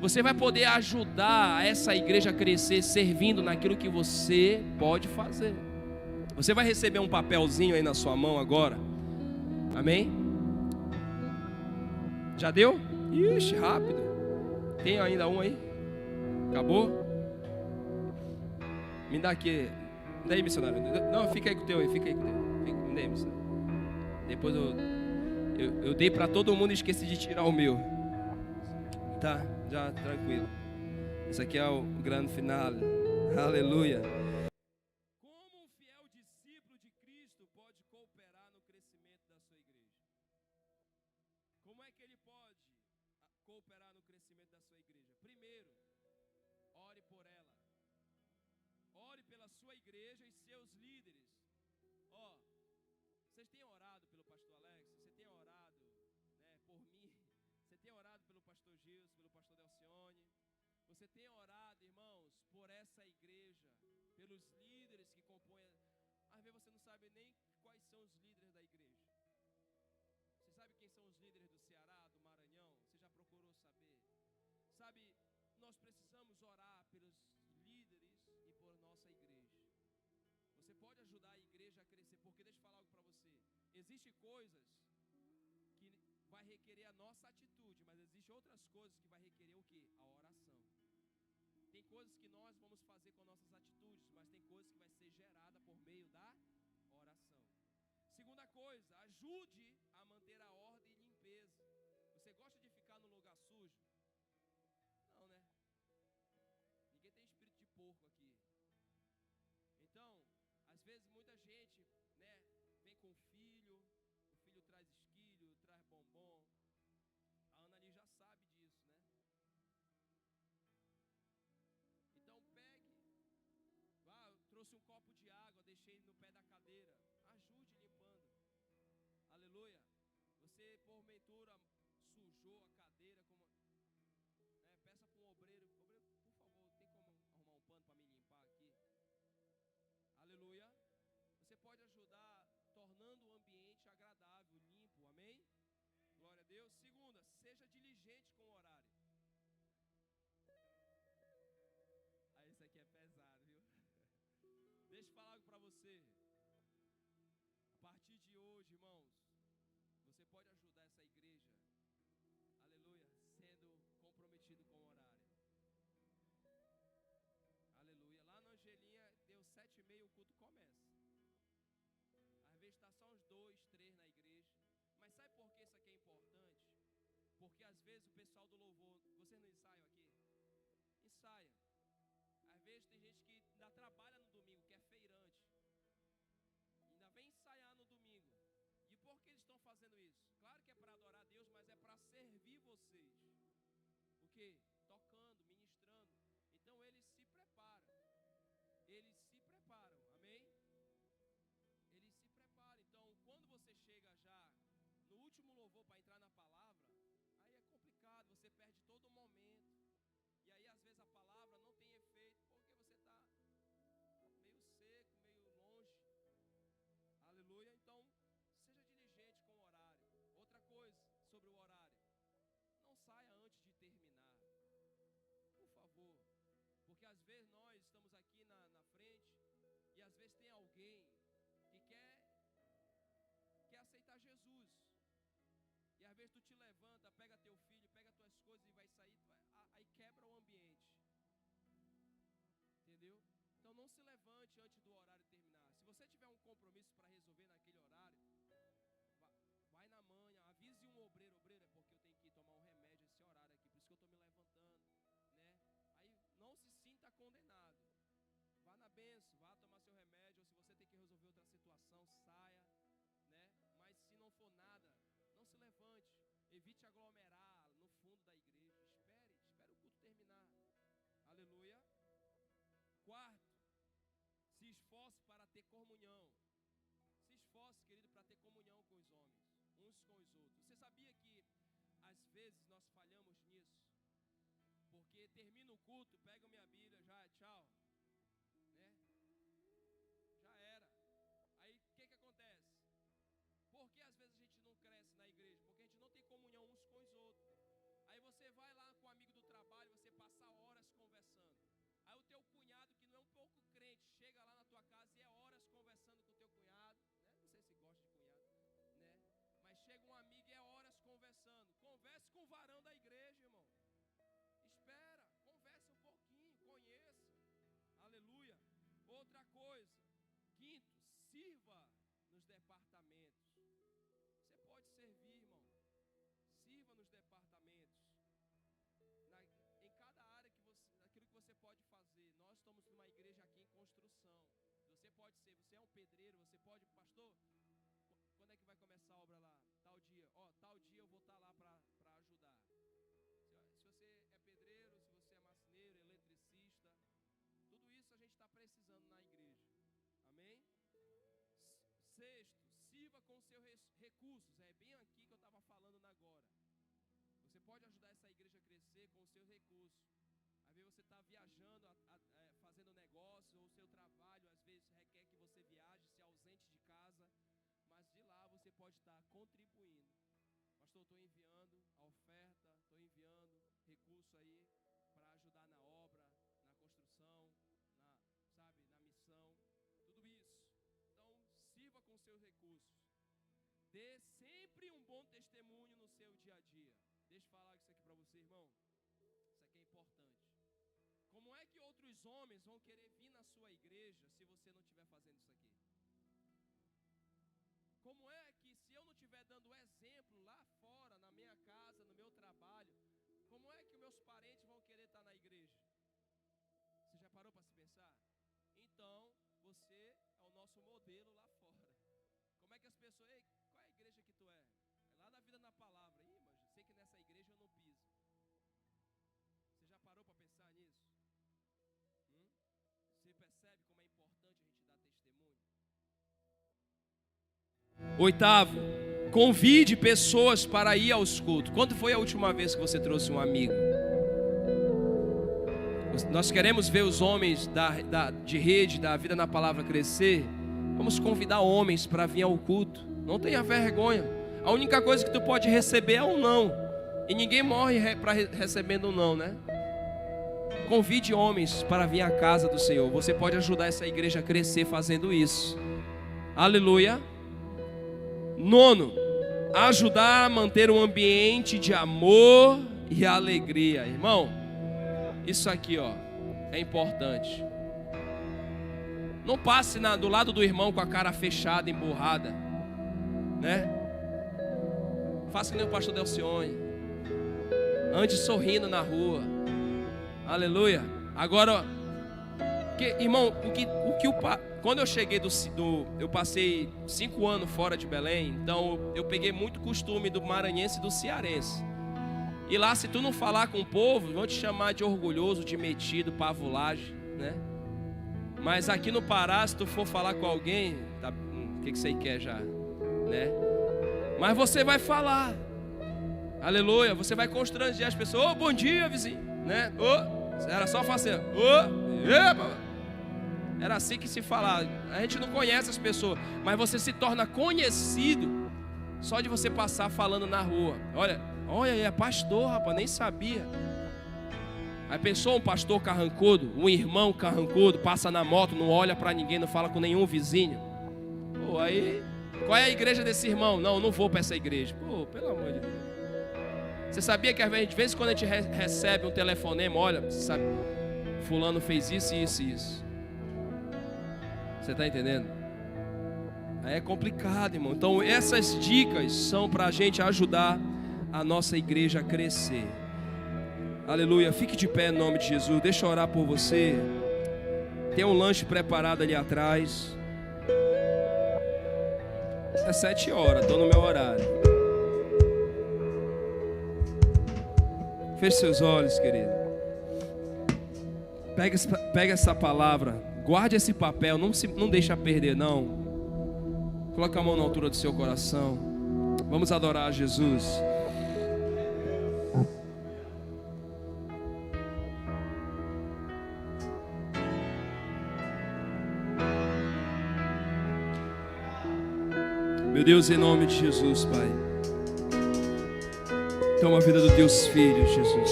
Você vai poder ajudar essa igreja a crescer servindo naquilo que você pode fazer. Você vai receber um papelzinho aí na sua mão agora. Amém? Já deu? Ixi, rápido. Tem ainda um aí? Acabou? Me dá aqui. Me dá aí, missionário. Não, fica aí com o teu aí. Fica aí com o teu. Me dá aí, missionário. Depois eu dei para todo mundo e esqueci de tirar o meu. Tá, já tranquilo. Esse aqui é o grande final. Aleluia. Como um fiel discípulo de Cristo pode cooperar no crescimento da sua igreja? Como é que ele pode cooperar no crescimento da sua igreja? Primeiro, ore por ela. Ore pela sua igreja e seus líderes. Ó, vocês têm orado pelo pastor Alex? Você tem orado, né, por mim? Você tem orado pelo pastor Gilson, pelo pastor tem orado, irmãos, por essa igreja, pelos líderes que compõem? Às vezes você não sabe nem quais são os líderes da igreja. Você sabe quem são os líderes do Ceará, do Maranhão? Você já procurou saber? Sabe, nós precisamos orar pelos líderes e por nossa igreja. Você pode ajudar a igreja a crescer, porque deixa eu falar algo para você. Existem coisas que vai requerer a nossa atitude, mas existem outras coisas que vai requerer o quê? A oração. Tem coisas que nós vamos fazer com nossas atitudes, mas tem coisas que vai ser gerada por meio da oração. Segunda coisa, ajude a manter a ordem e limpeza. Você gosta de ficar no lugar sujo? Não, né? Ninguém tem espírito de porco aqui. Então, às vezes muita gente, né, vem com o filho traz esquilho, traz bombom. A Ana ali já sabe disso, né? Então pegue, vá, eu trouxe um copo de água, deixei no pé da cadeira. Ajude limpando. Aleluia. Você porventura sujou a cadeira, peça para um obreiro, por favor, tem como arrumar um pano para me limpar aqui? Aleluia. Você pode ajudar tornando o ambiente agradável, limpo, amém? Glória a Deus. Segunda, seja diligente com o horário. Isso aqui é pesado, viu? Deixa eu falar algo para você. A partir de hoje, irmãos, você pode ajudar essa igreja, aleluia, sendo comprometido com o horário. Aleluia. Lá na Angelinha, deu 7h30, o culto começa. Às vezes está só uns 2, 3 na igreja. Mas sabe por que isso aqui é importante? Porque às vezes o pessoal do louvor, vocês não ensaiam aqui? Ensaiam. Às vezes tem gente que ainda trabalha no domingo, que é feirante, ainda vem ensaiar no domingo. E por que eles estão fazendo isso? Claro que é para adorar a Deus, mas é para servir vocês. O quê? Tocando, ministrando. Então eles se preparam. Amém? Eles se preparam. Então quando você chega já no último louvor para entrar na palavra, aí é complicado, você perde todo o momento. E aí às vezes a palavra não tem efeito, porque você está meio seco, meio longe. Aleluia. Então seja diligente com o horário. Outra coisa sobre o horário: não saia antes de terminar, por favor. Porque às vezes nós estamos aqui na frente, e às vezes tem alguém que quer aceitar Jesus. E às vezes tu te levanta, pega teu filho, pega tuas coisas e vai sair, aí quebra o ambiente. Entendeu? Então não se levante antes do horário terminar. Se você tiver um compromisso para resolver naquele horário, vai na manhã, avise um obreiro: é porque eu tenho que tomar um remédio esse horário aqui, por isso que eu estou me levantando, né? Aí não se sinta condenado. Vá na bênção, vá tomar seu remédio. Ou se você tem que resolver outra situação, saia, né? Mas se não for nada, não se levante. Evite aglomerar no fundo da igreja. Espere o culto terminar. Aleluia. Quarto, se esforce para ter comunhão. Se esforce, querido, para ter comunhão com os homens, uns com os outros. Você sabia que às vezes nós falhamos nisso? Porque termina o culto, pega minha Bíblia, já tchau, né? Já era. Aí o que acontece? Por que às vezes a gente não cresce na igreja? Porque a gente não tem comunhão uns com os outros. Aí você vai lá com um amigo do trabalho, você passa horas conversando. Aí o teu cunhado, que não é um pouco crente, chega lá na tua casa e é horas conversando com o teu cunhado, né? Não sei se gosta de cunhado, né? Mas chega um amigo e é horas conversando. Converse com o varão da igreja, irmão. Espera, converse um pouquinho, conheça. Aleluia. Outra coisa, quinto, sirva nos departamentos. Você pode servir, irmão. Sirva nos departamentos. Em cada área aquilo que você pode fazer. Nós estamos numa igreja aqui em construção. Você pode ser, você é um pedreiro, você pode, pastor, quando é que vai começar a obra lá? Tal dia. Tal dia eu vou estar lá para ajudar. Se você é pedreiro, se você é marceneiro, eletricista, tudo isso a gente está precisando na igreja. Amém? Sexto, sirva com seus recursos. É bem aqui que eu estava falando agora. Você pode ajudar essa igreja a crescer com os seus recursos. Às vezes você negócio ou o seu trabalho às vezes requer que você viaje, se ausente de casa, mas de lá você pode estar contribuindo. Pastor, estou enviando a oferta, estou enviando recurso aí para ajudar na obra, na construção, na missão, tudo isso. Então, sirva com seus recursos. Dê sempre um bom testemunho no seu dia a dia. Deixa eu falar isso aqui para você, irmão. Isso aqui é importante. Como é que outros homens vão querer vir na sua igreja se você não estiver fazendo isso aqui? Como é que se eu não estiver dando exemplo lá fora, na minha casa, no meu trabalho, como é que meus parentes vão querer estar na igreja? Você já parou para se pensar? Então, você é o nosso modelo lá fora. Como é que as pessoas... Ei, qual é a igreja que tu é? É lá na Vida na Palavra. Ih, mas eu sei que nessa igreja eu não piso. Você já parou para pensar nisso? Você percebe como é importante a gente dar testemunho? Oitavo, convide pessoas para ir aos cultos. Quando foi a última vez que você trouxe um amigo? Nós queremos ver os homens de rede, da Vida na Palavra crescer. Vamos convidar homens para vir ao culto. Não tenha vergonha. A única coisa que tu pode receber é um não. E ninguém morre recebendo um não, né? Convide homens para vir à casa do Senhor. Você pode ajudar essa igreja a crescer fazendo isso. Aleluia. Nono, ajudar a manter um ambiente de amor e alegria. Irmão, isso aqui, ó, é importante. Não passe do lado do irmão com a cara fechada, emburrada, né? Faça que nem o pastor Delcione. Ande sorrindo na rua. Aleluia. Agora, irmão, quando eu cheguei eu passei 5 anos fora de Belém, então eu peguei muito costume do maranhense e do cearense. E lá, se tu não falar com o povo, vão te chamar de orgulhoso, de metido, pavulagem, né? Mas aqui no Pará, se tu for falar com alguém, tá, o que você aí quer já, né? Mas você vai falar, aleluia, você vai constranger as pessoas. Ô, bom dia, vizinho, né? Ô, era só fazer, ô, epa. Era assim que se falava. A gente não conhece as pessoas, mas você se torna conhecido só de você passar falando na rua. Olha, é pastor, rapaz, nem sabia. Aí pensou um pastor carrancudo, um irmão carrancudo, passa na moto, não olha pra ninguém, não fala com nenhum vizinho. Pô, aí, qual é a igreja desse irmão? Não vou pra essa igreja. Pô, pelo amor de Deus. Você sabia que às vezes quando a gente recebe um telefonema, olha, sabe, fulano fez isso, isso e isso. Você está entendendo? Aí é complicado, irmão. Então essas dicas são para a gente ajudar a nossa igreja a crescer. Aleluia. Fique de pé em nome de Jesus. Deixa eu orar por você. Tem um lanche preparado ali atrás. É 7 horas, estou no meu horário. Feche seus olhos, querido. Pega essa palavra. Guarde esse papel, não deixa perder, não. Coloca a mão na altura do seu coração. Vamos adorar a Jesus. Meu Deus, em nome de Jesus, Pai. Toma a vida dos teus filhos, Jesus.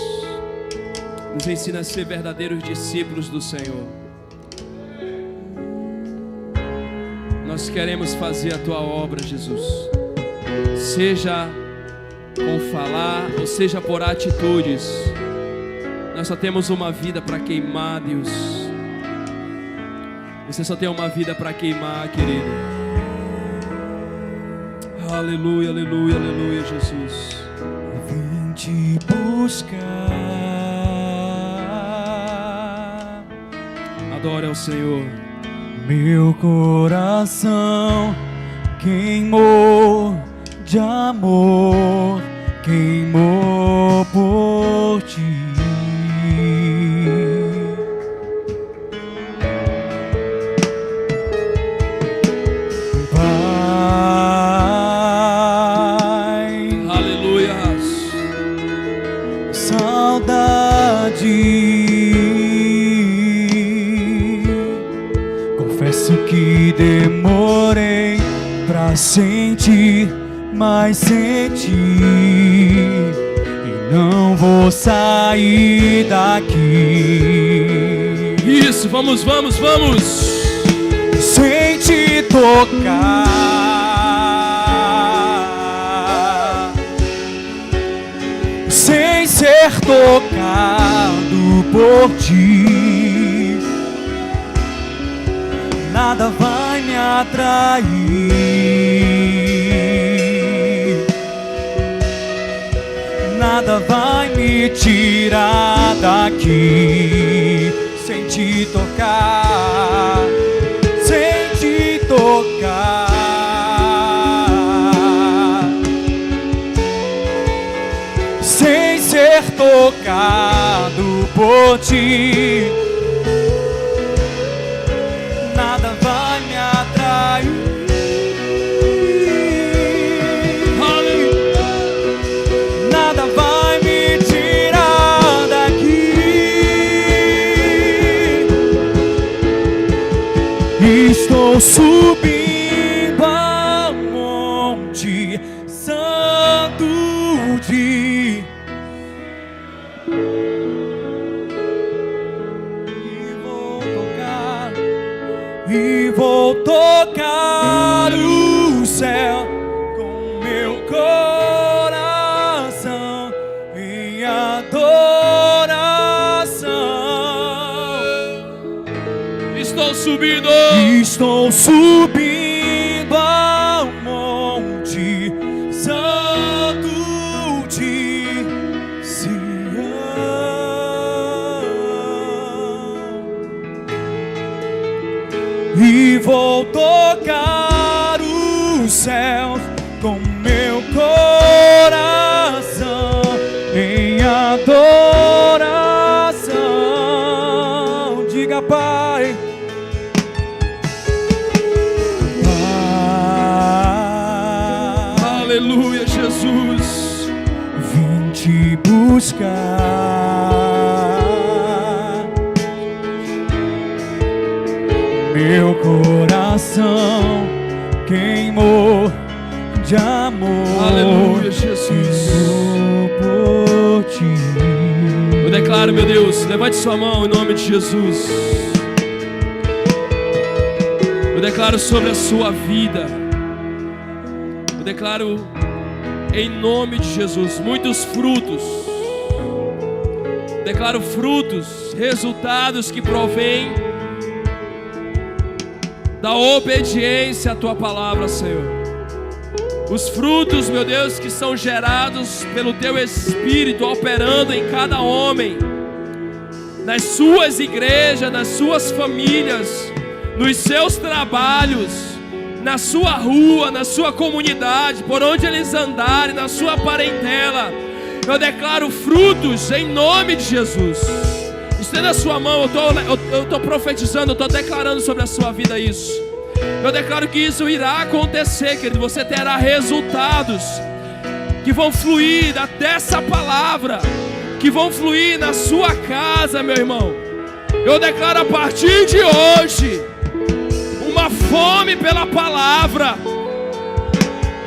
Nos ensina a ser verdadeiros discípulos do Senhor. Nós queremos fazer a tua obra, Jesus. Seja com falar ou seja por atitudes. Nós só temos uma vida para queimar, Deus. Você só tem uma vida para queimar, querido. Aleluia, aleluia, aleluia, Jesus. Vim te buscar. Adore ao Senhor. Meu coração queimou de amor, queimou por ti. Pai, aleluia. Saudade isso que demorei pra sentir, mas senti, e não vou sair daqui. Isso, vamos. Sem te tocar, sem ser tocado por ti, nada vai me atrair, nada vai me tirar daqui. Sem te tocar, sem te tocar, sem ser tocado por ti, nada vai me atrair. Nada vai me tirar daqui. Estou subindo ao Monte Santo de e vou tocar o céu com meu coração em adoração. Estou subindo ao Monte Santo de Sião e vou tocar os céus com meu coração em adoração. Diga, Pai. Aleluia, Jesus. Vim te buscar, meu coração queimou de amor. Aleluia, Jesus. Por ti. Eu declaro, meu Deus, levante sua mão em nome de Jesus. Eu declaro sobre a sua vida. Eu declaro em nome de Jesus muitos frutos. Declaro frutos, resultados que provêm da obediência à tua palavra, Senhor. Os frutos, meu Deus, que são gerados pelo teu Espírito operando em cada homem, nas suas igrejas, nas suas famílias, nos seus trabalhos, na sua rua, na sua comunidade, por onde eles andarem, na sua parentela. Eu declaro frutos em nome de Jesus. Estenda a sua mão, eu estou profetizando, eu estou declarando sobre a sua vida isso. Eu declaro que isso irá acontecer, querido. Você terá resultados que vão fluir dessa palavra, que vão fluir na sua casa, meu irmão. Eu declaro a partir de hoje uma fome pela palavra,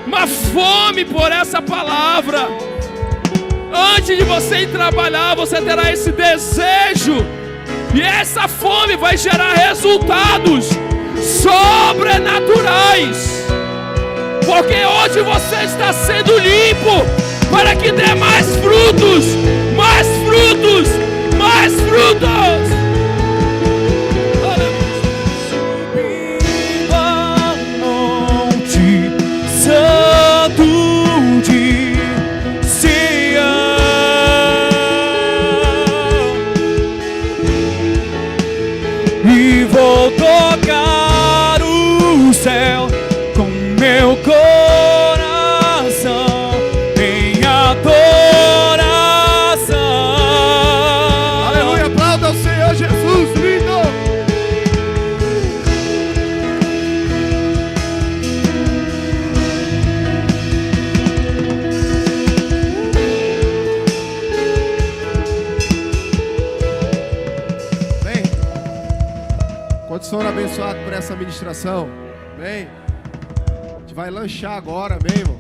uma fome por essa palavra. Antes de você ir trabalhar, você terá esse desejo, e essa fome vai gerar resultados sobrenaturais, porque hoje você está sendo limpo para que dê mais frutos, mais frutos, mais frutos. Santo de Sião e vou tocar o céu com meu coração em adoração. Quantos foram abençoados por essa ministração? Amém? A gente vai lanchar agora, amém, irmão?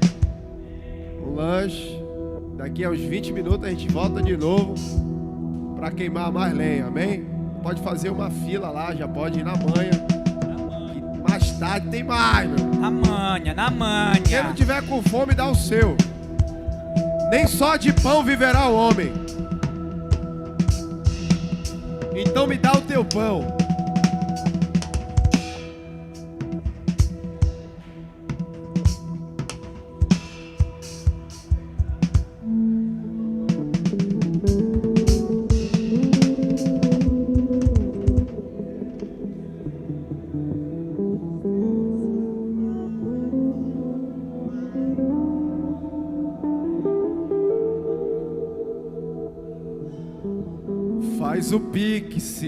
Um lanche. Daqui a uns 20 minutos a gente volta de novo para queimar mais lenha, amém? Pode fazer uma fila lá, já pode ir na manhã. E mais tarde tem mais, meu. Na manhã, na manhã. Quem não tiver com fome, dá o seu. Nem só de pão viverá o homem. Então me dá o teu pão. Faz o Pix.